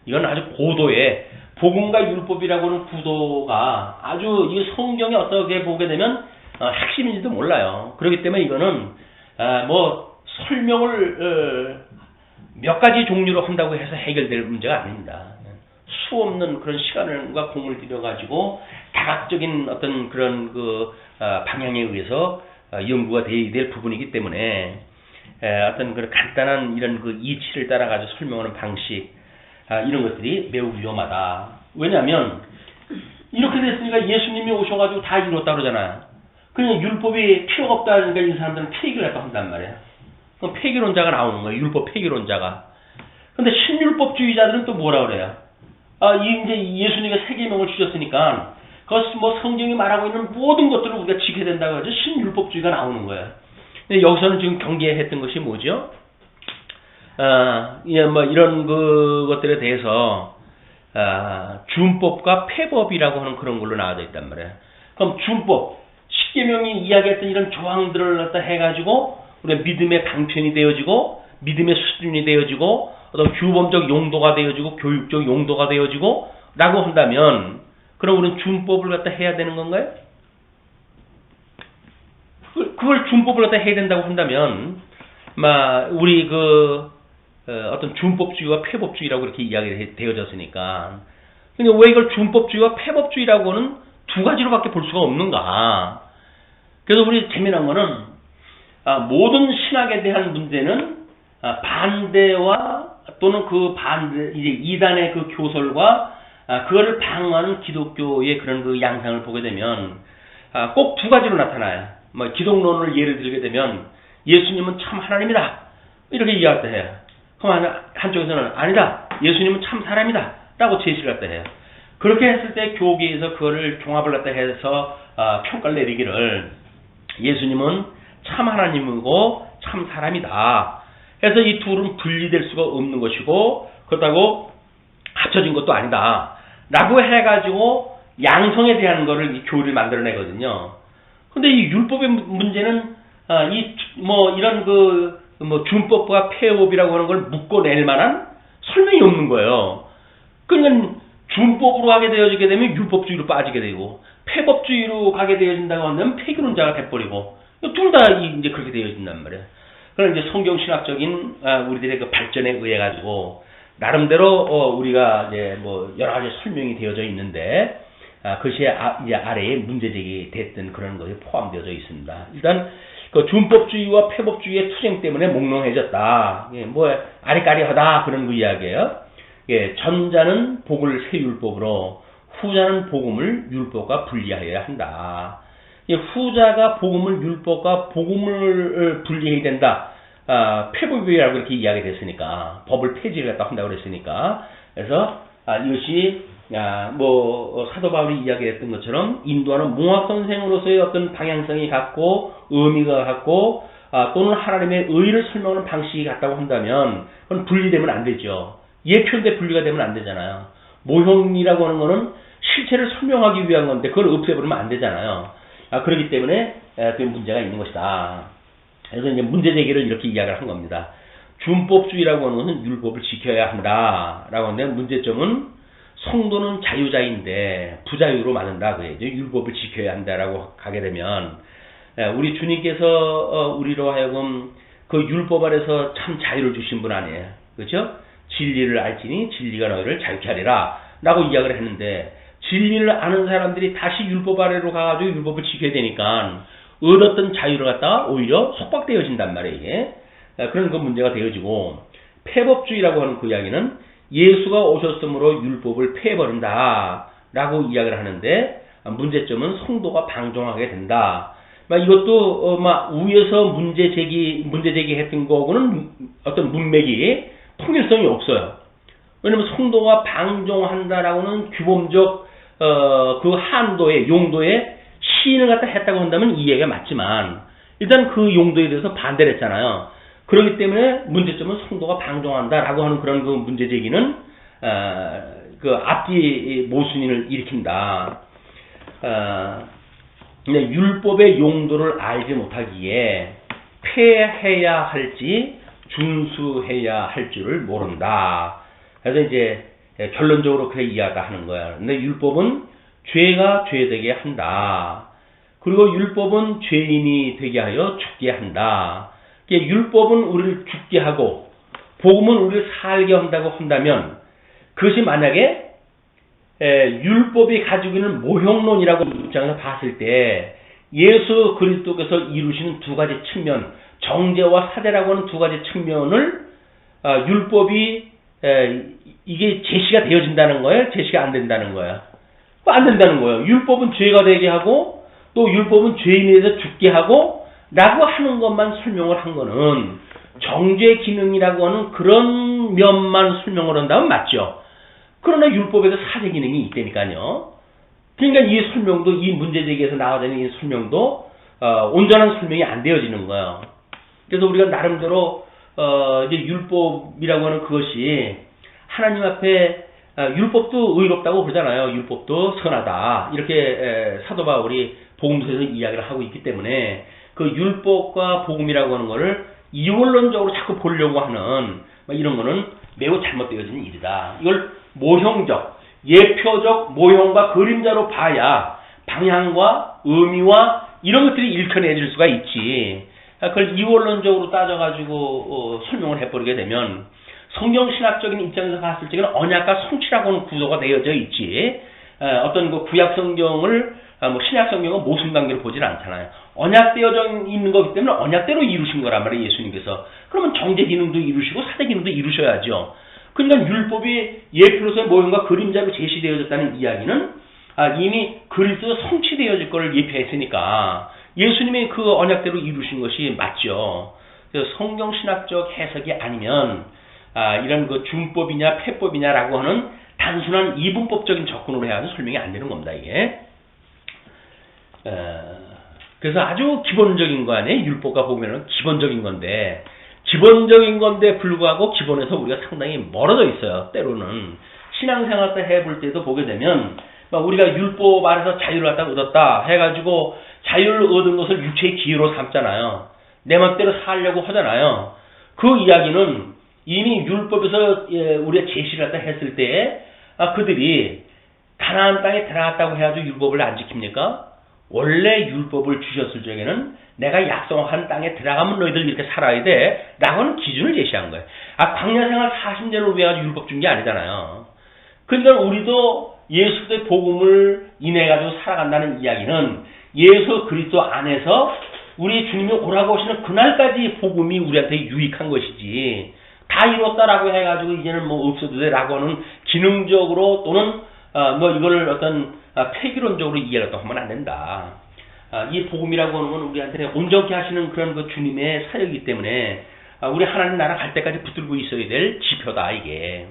이건 아주 고도의 복음과 율법이라고 하는 구도가 아주 이 성경에 어떻게 보게 되면 핵심인지도 몰라요. 그렇기 때문에 이거는 설명을 몇 가지 종류로 한다고 해서 해결될 문제가 아닙니다. 수 없는 그런 시간과 공을 들여가지고 다각적인 어떤 그런 방향에 의해서 연구가 돼야 될 부분이기 때문에 어떤 그런 간단한 이런 그 이치를 따라가지고 설명하는 방식 이런 것들이 매우 위험하다. 왜냐하면 이렇게 됐으니까 예수님이 오셔가지고 다 이뤘다 그러잖아요. 그냥 율법이 필요가 없다니까 이 사람들은 폐기를 했다 한단 말이에요. 그럼 폐기론자가 나오는 거예요. 율법 폐기론자가. 근데 신율법주의자들은 또 뭐라 그래요? 이제 예수님이 세계명을 주셨으니까 그것 성경이 말하고 있는 모든 것들을 우리가 지켜야 된다고 하죠. 신율법주의가 나오는 거예요. 근데 여기서는 지금 경계했던 것이 뭐죠? 이런 것들에 대해서 준법과 폐법이라고 하는 그런 걸로 나와져 있단 말이에요. 그럼 준법, 십계명이 이야기했던 이런 조항들을 갖다 해가지고 우리가 믿음의 방편이 되어지고 믿음의 수준이 되어지고 어떤 규범적 용도가 되어지고 교육적 용도가 되어지고 라고 한다면 그럼 우리는 준법을 갖다 해야 되는 건가요? 그걸 준법을 갖다 해야 된다고 한다면 우리 어떤 준법주의와 폐법주의라고 이렇게 이야기가 되어졌으니까 근데 왜 이걸 준법주의와 폐법주의라고는 두 가지로밖에 볼 수가 없는가? 그래서 우리 재미난 거는 모든 신학에 대한 문제는 반대와 또는 그 반대 이제 이단의 그 교설과 그거를 방어하는 기독교의 그런 그 양상을 보게 되면 꼭 두 가지로 나타나요. 기독론을 예를 들게 되면 예수님은 참 하나님이다 이렇게 이야기할 때 해요. 그럼 한쪽에서는 아니다 예수님은 참 사람이다 라고 제시를 갖다 해요. 그렇게 했을 때 교계에서 그거를 종합을 갖다 해서 평가를 내리기를 예수님은 참 하나님이고 참 사람이다. 해서 이 둘은 분리될 수가 없는 것이고 그렇다고 합쳐진 것도 아니다. 라고 해가지고 양성에 대한 거를 이 교리를 만들어내거든요. 근데 이 율법의 문제는 이런 준법과 폐법이라고 하는 걸 묶어낼 만한 설명이 없는 거예요. 그러니까 준법으로 하게 되어지게 되면 율법주의로 빠지게 되고 폐법주의로 가게 되어진다고 하면 폐기론자가 돼버리고 둘 다 이제 그렇게 되어진단 말이에요. 그럼 이제 성경신학적인 우리들의 그 발전에 의해 가지고 나름대로 우리가 이제 여러 가지 설명이 되어져 있는데 그것이 이제 아래에 문제제기 됐던 그런 것이 포함되어져 있습니다. 일단 그 준법주의와 폐법주의의 투쟁 때문에 몽롱해졌다. 예, 뭐 아리까리하다 그런 그 이야기예요. 예, 전자는 복을 새 율법으로 후자는 복음을 율법과 분리하여야 한다. 예, 후자가 복음을 율법과 복음을 분리해야 된다. 폐법이라고 이렇게 이야기됐으니까 법을 폐지를 갖다 한다고 그랬으니까 그래서 이것이 사도 바울이 이야기했던 것처럼 인도하는 몽학 선생으로서의 어떤 방향성이 같고 의미가 같고 또는 하나님의 의를 설명하는 방식이 같다고 한다면 그건 분리되면 안 되죠. 예표인데 분리가 되면 안 되잖아요. 모형이라고 하는 거는 실체를 설명하기 위한 건데 그걸 없애버리면 안 되잖아요. 그렇기 때문에 그 문제가 있는 것이다. 그래서 이제 문제 제기를 이렇게 이야기를 한 겁니다. 준법주의라고 하는 것은 율법을 지켜야 한다라고 하는데 문제점은 성도는 자유자인데 부자유로 맞는다 그래야죠. 율법을 지켜야 한다라고 가게 되면 우리 주님께서 우리로 하여금 그 율법 아래서 참 자유를 주신 분 아니에요. 그렇죠? 진리를 알지니 진리가 너희를 자유케 하리라 라고 이야기를 했는데 진리를 아는 사람들이 다시 율법 아래로 가가지고 율법을 지켜야 되니까 얻었던 자유를 갖다가 오히려 속박되어진단 말이에요. 이게. 그런 그 문제가 되어지고 폐법주의라고 하는 그 이야기는 예수가 오셨으므로 율법을 폐해버린다 라고 이야기를 하는데 문제점은 성도가 방종하게 된다. 이것도 위에서 문제 제기했던 거하고는 어떤 문맥이 통일성이 없어요. 왜냐면 성도가 방종한다라고는 규범적 그 한도의 용도에 시인을 갖다 했다고 한다면 이해가 맞지만 일단 그 용도에 대해서 반대를 했잖아요. 그렇기 때문에 문제점은 성도가 방종한다라고 하는 그런 그 문제 제기는 그 앞뒤 모순을 일으킨다. 율법의 용도를 알지 못하기에 폐해야 할지 준수해야 할 줄을 모른다. 그래서 이제 결론적으로 그렇게 이야기하는 거야. 근데 율법은 죄가 죄되게 한다. 그리고 율법은 죄인이 되게 하여 죽게 한다. 율법은 우리를 죽게 하고 복음은 우리를 살게 한다고 한다면 그것이 만약에 율법이 가지고 있는 모형론이라고 입장에서 봤을 때 예수 그리스도께서 이루시는 두 가지 측면, 정죄와 사죄라고 하는 두 가지 측면을 율법이 이게 제시가 되어진다는 거예요? 제시가 안 된다는 거예요? 안 된다는 거예요. 율법은 죄가 되게 하고 또 율법은 죄인에 대해서 죽게 하고 라고 하는 것만 설명을 한 거는 정죄 기능이라고 하는 그런 면만 설명을 한다면 맞죠. 그러나 율법에도 사죄 기능이 있다니까요. 그러니까 이 설명도 이 문제 제기에서 나와지는 이 설명도 온전한 설명이 안 되어지는 거예요. 그래서 우리가 나름대로 이제 율법이라고 하는 그것이 하나님 앞에 율법도 의롭다고 그러잖아요. 율법도 선하다. 이렇게 사도 바울이 복음서에서 이야기를 하고 있기 때문에 그 율법과 복음이라고 하는 거를 이원론적으로 자꾸 보려고 하는 이런 거는 매우 잘못되어진 일이다. 이걸 모형적, 예표적 모형과 그림자로 봐야 방향과 의미와 이런 것들이 읽혀내질 수가 있지. 그걸 이원론적으로 따져가지고 설명을 해버리게 되면 성경신학적인 입장에서 봤을 적에는 언약과 성취라고 하는 구조가 되어져 있지. 어떤 그 구약 성경을 신약 성경은 모순 관계로 보질 않잖아요. 언약되어져 있는 거기 때문에 언약대로 이루신 거란 말이에요. 예수님께서. 그러면 정죄 기능도 이루시고 사죄 기능도 이루셔야죠. 그러니까 율법이 예표로서의 모형과 그림자로 제시되어졌다는 이야기는 이미 그리스도 성취되어질 것을 예표했으니까 예수님이 그 언약대로 이루신 것이 맞죠. 그래서 성경신학적 해석이 아니면 이런 그 준법이냐 폐법이냐라고 하는 단순한 이분법적인 접근으로 해야 하는 설명이 안 되는 겁니다. 이게. 그래서 아주 기본적인 거 아니에요. 율법과 보면은 기본적인 건데 불구하고 기본에서 우리가 상당히 멀어져 있어요. 때로는 신앙생활 때 해볼 때도 보게 되면 우리가 율법 아래서 자유를 갖다 얻었다 해가지고 자유를 얻은 것을 육체의 기회로 삼잖아요. 내 맘대로 살려고 하잖아요. 그 이야기는 이미 율법에서 우리가 제시를 갖다 했을 때 그들이 가나안 땅에 들어갔다고 해가지고 율법을 안 지킵니까? 원래 율법을 주셨을 적에는 내가 약속한 땅에 들어가면 너희들 이렇게 살아야 돼 라고 하는 기준을 제시한 거예요. 광야 생활 40년을 위해 율법 준 게 아니잖아요. 그러니까 우리도 예수의 복음을 인해 가지고 살아간다는 이야기는 예수 그리스도 안에서 우리 주님이 오라고 하시는 그날까지 복음이 우리한테 유익한 것이지, 다 이뤘다라고 해가지고 이제는 뭐 없어도 돼라고 하는 기능적으로 또는 뭐 이걸 어떤 폐기론적으로 이해를 하면 안 된다. 이 복음이라고 하는 건 우리한테 온전케 하시는 그런 그 주님의 사역이기 때문에 우리 하나님 나라 갈 때까지 붙들고 있어야 될 지표다 이게.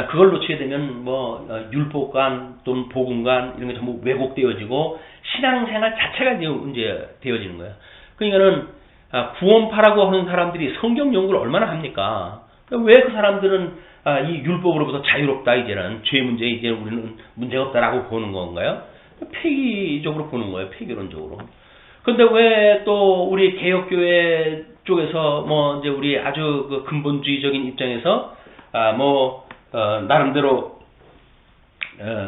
그걸 놓치게 되면 뭐 율법관 또는 복음관 이런 게 전부 왜곡되어지고 신앙생활 자체가 이제 문제 되어지는 거예요. 그러니까는 구원파라고 하는 사람들이 성경 연구를 얼마나 합니까? 왜 그 사람들은 이 율법으로부터 자유롭다, 이제는 죄 문제 이제 우리는 문제가 없다라고 보는 건가요? 폐기적으로 보는 거예요, 폐기론적으로. 근데 왜 또 우리 개혁교회 쪽에서 뭐 이제 우리 아주 그 근본주의적인 입장에서 나름대로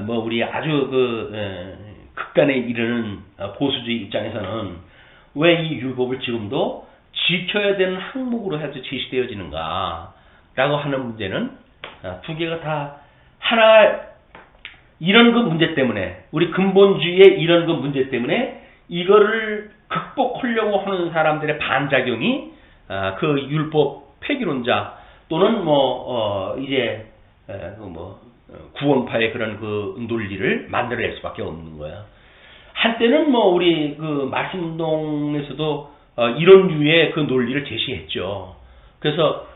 뭐 우리 아주 극단에 이르는 보수주의 입장에서는 왜 이 율법을 지금도 지켜야 되는 항목으로 해서 제시되어지는가 라고 하는 문제는 두 개가 다 하나, 이런 그 문제 때문에, 우리 근본주의의 이런 그 문제 때문에 이거를 극복하려고 하는 사람들의 반작용이 그 율법 폐기론자 또는 구원파의 그런 그 논리를 만들어낼 수밖에 없는 거야. 한때는 우리 그 말씀운동에서도 이런 류의 그 논리를 제시했죠. 그래서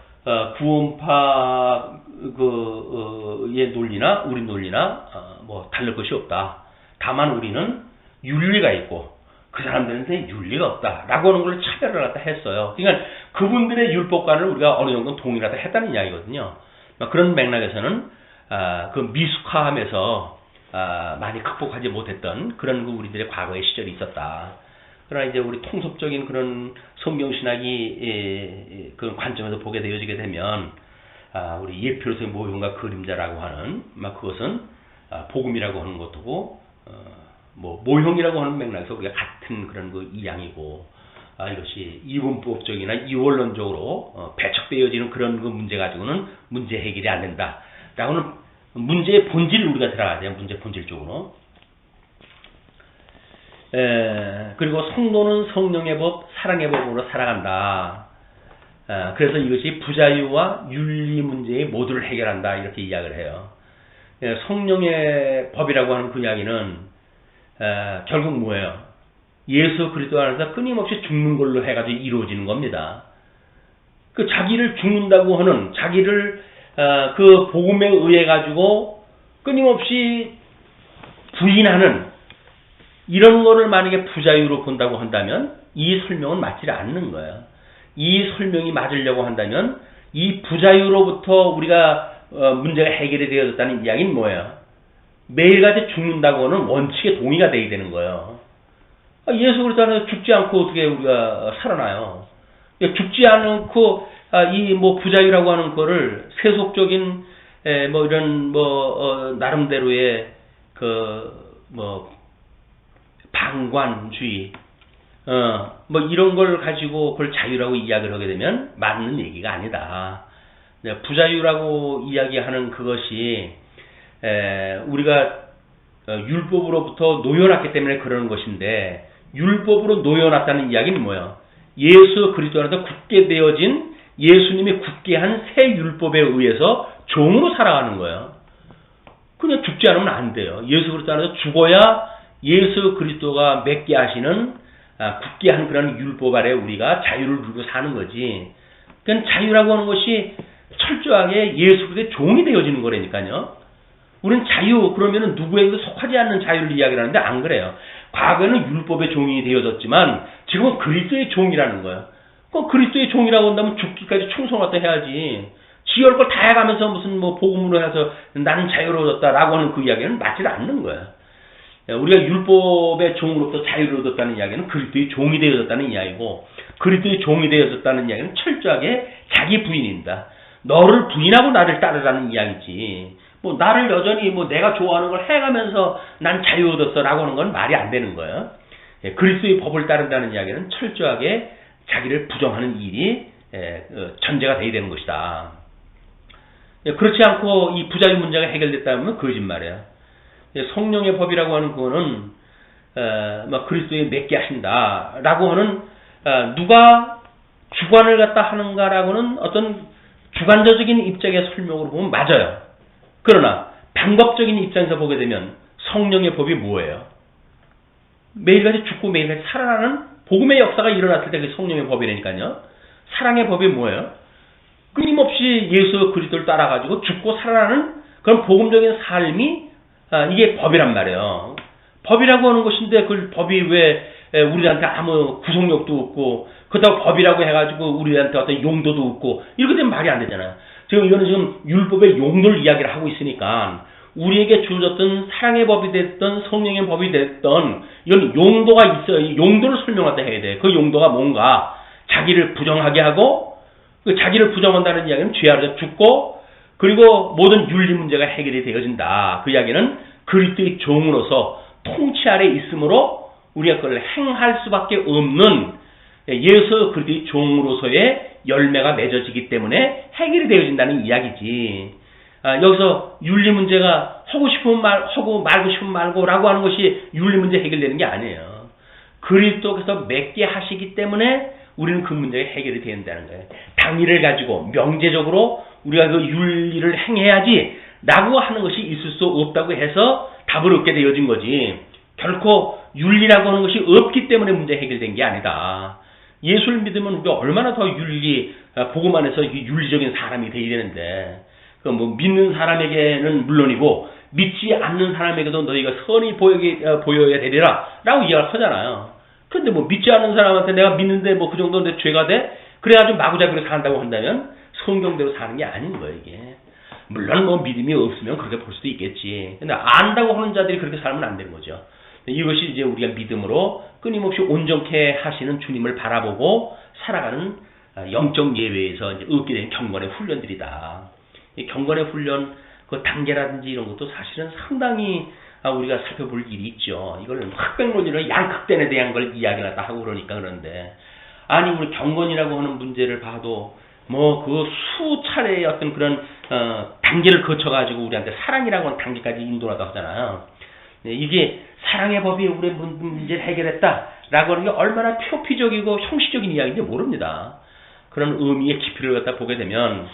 구원파 의 논리나 우리 논리나 다를 것이 없다. 다만 우리는 윤리가 있고 그 사람들한테 윤리가 없다라고 하는 걸 차별을 갖다 했어요. 그러니까 그분들의 율법관을 우리가 어느 정도 동일하다 했다는 이야기거든요. 그런 맥락에서는 그 미숙함에서 많이 극복하지 못했던 그런 우리들의 과거의 시절이 있었다. 그러나 이제 우리 통섭적인 그런 성경신학이 그런 관점에서 보게 되어지게 되면 우리 예표로서의 모형과 그림자라고 하는 그것은 복음이라고 하는 것이고 모형이라고 하는 맥락에서 우리가 같은 그런 그 이양이고 이것이 이분법적이나 이원론적으로 배척되어지는 그런 그 문제 가지고는 문제 해결이 안 된다라고는 문제의 본질을 우리가 들어가야 돼요. 문제 본질 쪽으로. 그리고 성도는 성령의 법, 사랑의 법으로 살아간다. 그래서 이것이 부자유와 윤리 문제의 모두를 해결한다. 이렇게 이야기를 해요. 성령의 법이라고 하는 그 이야기는 결국 뭐예요? 예수 그리스도 안에서 끊임없이 죽는 걸로 해가지고 이루어지는 겁니다. 그 자기를 죽는다고 하는, 자기를 그 복음에 의해 가지고 끊임없이 부인하는 이런 거를 만약에 부자유로 본다고 한다면 이 설명은 맞지 않는 거예요. 이 설명이 맞으려고 한다면 이 부자유로부터 우리가 문제가 해결이 되어졌다는 이야기는 뭐예요? 매일같이 죽는다고 하는 원칙에 동의가 돼야 되는 거예요. 예수 그리스도 안에서 죽지 않고 어떻게 우리가 살아나요? 죽지 않고 이 부자유라고 하는 거를 세속적인 이런 나름대로의 방관주의 이런 걸 가지고 그걸 자유라고 이야기를 하게 되면 맞는 얘기가 아니다. 부자유라고 이야기하는 그것이 우리가 율법으로부터 놓여놨기 때문에 그러는 것인데, 율법으로 놓여놨다는 이야기는 뭐예요? 예수 그리스도 안에서 굳게 되어진, 예수님이 굳게 한 새 율법에 의해서 종으로 살아가는 거예요. 그냥 죽지 않으면 안 돼요. 예수 그리스도 안에서 죽어야 예수 그리스도가 맺게 하시는 굳게 한 그런 율법 아래 우리가 자유를 누리고 사는 거지. 그러니까 자유라고 하는 것이 철저하게 예수 그리스도의 종이 되어지는 거라니까요. 우리는 자유 그러면은 누구에게도 속하지 않는 자유를 이야기하는데 안 그래요. 과거에는 율법의 종이 되어졌지만 지금은 그리스도의 종이라는 거예요. 그 그리스도의 종이라고 한다면 죽기까지 충성하다 해야지. 지 얼굴 다 해가면서 무슨 복음으로 해서 나는 자유로워졌다라고 하는 그 이야기는 맞지 않는 거예요. 우리가 율법의 종으로부터 자유를 얻었다는 이야기는 그리스도의 종이 되어졌다는 이야기고, 그리스도의 종이 되어졌다는 이야기는 철저하게 자기 부인입니다. 너를 부인하고 나를 따르라는 이야기지. 나를 여전히 내가 좋아하는 걸 해가면서 난 자유 얻었어라고 하는 건 말이 안 되는 거예요. 그리스도의 법을 따른다는 이야기는 철저하게 자기를 부정하는 일이 전제가 돼야 되는 것이다. 그렇지 않고 이 부작용 문제가 해결됐다면 거짓말이에요. 성령의 법이라고 하는 거는 그리스도에 맺게 하신다라고 하는 누가 주관을 갖다 하는가라고는 어떤 주관적인 입장의 설명으로 보면 맞아요. 그러나 방법적인 입장에서 보게 되면 성령의 법이 뭐예요? 매일같이 죽고 매일같이 살아나는 복음의 역사가 일어났을 때 그게 성령의 법이라니까요. 사랑의 법이 뭐예요? 끊임없이 예수 그리스도를 따라가지고 죽고 살아나는 그런 복음적인 삶이 이게 법이란 말이에요. 법이라고 하는 것인데 그 법이 왜 우리한테 아무 구속력도 없고 그렇다고 법이라고 해가지고 우리한테 어떤 용도도 없고 이렇게 되면 말이 안 되잖아요. 지금 이거는 지금 율법의 용도를 이야기를 하고 있으니까 우리에게 주어졌던 사랑의 법이 됐던 성령의 법이 됐던 이건 용도가 있어요. 용도를 설명하다 해야 돼. 그 용도가 뭔가 자기를 부정하게 하고 그 자기를 부정한다는 이야기는 죄하러 죽고 그리고 모든 윤리 문제가 해결이 되어진다. 그 이야기는 그리스도의 종으로서 통치 아래 있으므로 우리가 그걸 행할 수밖에 없는 예수 그리스도의 종으로서의 열매가 맺어지기 때문에 해결이 되어진다는 이야기지. 여기서 윤리 문제가 하고 싶으면 하고 말고 싶으면 말고라고 하는 것이 윤리 문제 해결되는 게 아니에요. 그리스도께서 맺게 하시기 때문에 우리는 그 문제가 해결이 된다는 거예요. 당위를 가지고 명제적으로 우리가 그 윤리를 행해야지 라고 하는 것이 있을 수 없다고 해서 답을 얻게 되어진 거지. 결코 윤리라고 하는 것이 없기 때문에 문제 해결된 게 아니다. 예수를 믿으면 우리가 얼마나 더 복음 안에서 윤리적인 사람이 되어야 되는데 믿는 사람에게는 물론이고 믿지 않는 사람에게도 너희가 선이 보여야 되리라 라고 이야기를 하잖아요. 그런데 믿지 않는 사람한테 내가 믿는데 그 정도인데 죄가 돼? 그래가지고 마구잡이로 산다고 한다면 성경대로 사는 게 아닌 거예요, 이게. 물론 믿음이 없으면 그렇게 볼 수도 있겠지. 근데 안다고 하는 자들이 그렇게 살면 안 되는 거죠. 이것이 이제 우리가 믿음으로 끊임없이 온전케 하시는 주님을 바라보고 살아가는 영적 예외에서 이제 얻게 된 경건의 훈련들이다. 이 경건의 훈련, 그 단계라든지 이런 것도 사실은 상당히 우리가 살펴볼 일이 있죠. 이걸 흑백론이로 양극단에 대한 걸 이야기를 다 하고 그러는데 아니 우리 경건이라고 하는 문제를 봐도 그 수차례의 어떤 그런 단계를 거쳐가지고 우리한테 사랑이라고 하는 단계까지 인도하다 하잖아요. 이게 사랑의 법이 우리의 문제를 해결했다라고 하는 게 얼마나 표피적이고 형식적인 이야기인지 모릅니다. 그런 의미의 깊이를 갖다 보게 되면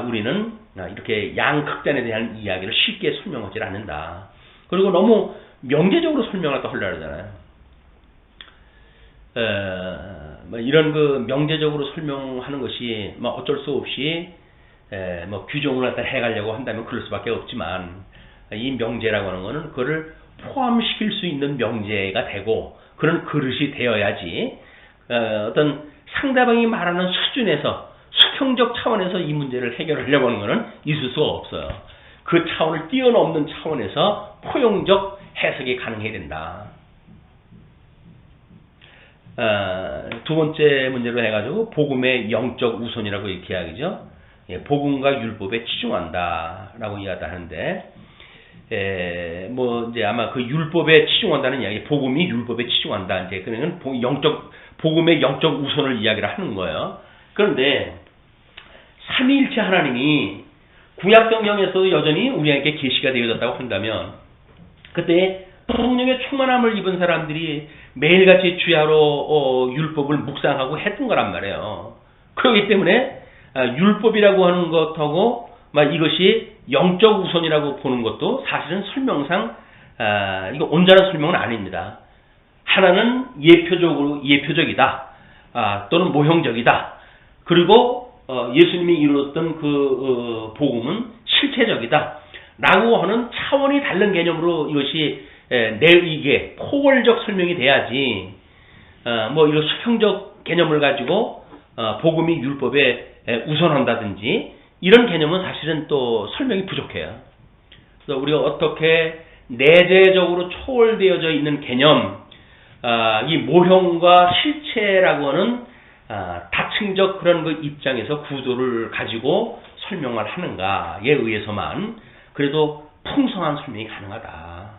우리는 이렇게 양극단에 대한 이야기를 쉽게 설명하지 않는다. 그리고 너무 명제적으로 설명을 하려고 하잖아요. 이런 그 명제적으로 설명하는 것이 어쩔 수 없이 규정을 갖다 해가려고 한다면 그럴 수밖에 없지만 이 명제라고 하는 것은 그걸 포함시킬 수 있는 명제가 되고 그런 그릇이 되어야지 어떤 상대방이 말하는 수준에서 수평적 차원에서 이 문제를 해결하려고 하는 것은 있을 수가 없어요. 그 차원을 뛰어넘는 차원에서 포용적 해석이 가능해야 된다. 두 번째 문제로 해가지고 복음의 영적 우선이라고 이렇게 이야기죠. 복음과 율법에 치중한다라고 이야기를 하는데, 이제 아마 그 율법에 치중한다는 이야기, 복음이 율법에 치중한다. 이제 그러면 복음의 영적 우선을 이야기를 하는 거예요. 그런데 삼위일체 하나님이 구약 성경에서도 여전히 우리에게 계시가 되어졌다고 한다면 그때 성령의 충만함을 입은 사람들이 매일같이 주야로 율법을 묵상하고 했던 거란 말이에요. 그렇기 때문에 율법이라고 하는 것하고 이것이 영적 우선이라고 보는 것도 사실은 설명상 이거 온전한 설명은 아닙니다. 하나는 예표적이다. 또는 모형적이다. 그리고 예수님이 이루었던 그 복음은 실체적이다. 라고 하는 차원이 다른 개념으로 이것이 이게 포괄적 설명이 돼야지 이런 수평적 개념을 가지고 복음이 율법에 우선한다든지 이런 개념은 사실은 또 설명이 부족해요. 그래서 우리가 어떻게 내재적으로 초월되어져 있는 개념, 이 모형과 실체라고 하는 다층적 그런 그 입장에서 구도를 가지고 설명을 하는가에 의해서만 그래도 풍성한 설명이 가능하다.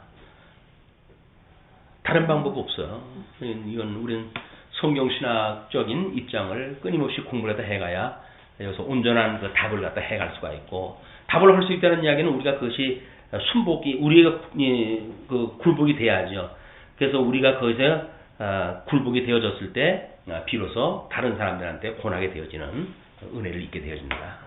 다른 방법이 없어요. 이건 우리는 성경신학적인 입장을 끊임없이 공부를 해가야 여기서 온전한 그 답을 갖다 해갈 수가 있고 답을 할 수 있다는 이야기는 우리가 그것이 순복이 우리가 그 굴복이 돼야죠. 그래서 우리가 거기서 굴복이 되어졌을 때 비로소 다른 사람들한테 권하게 되어지는 은혜를 입게 되어집니다.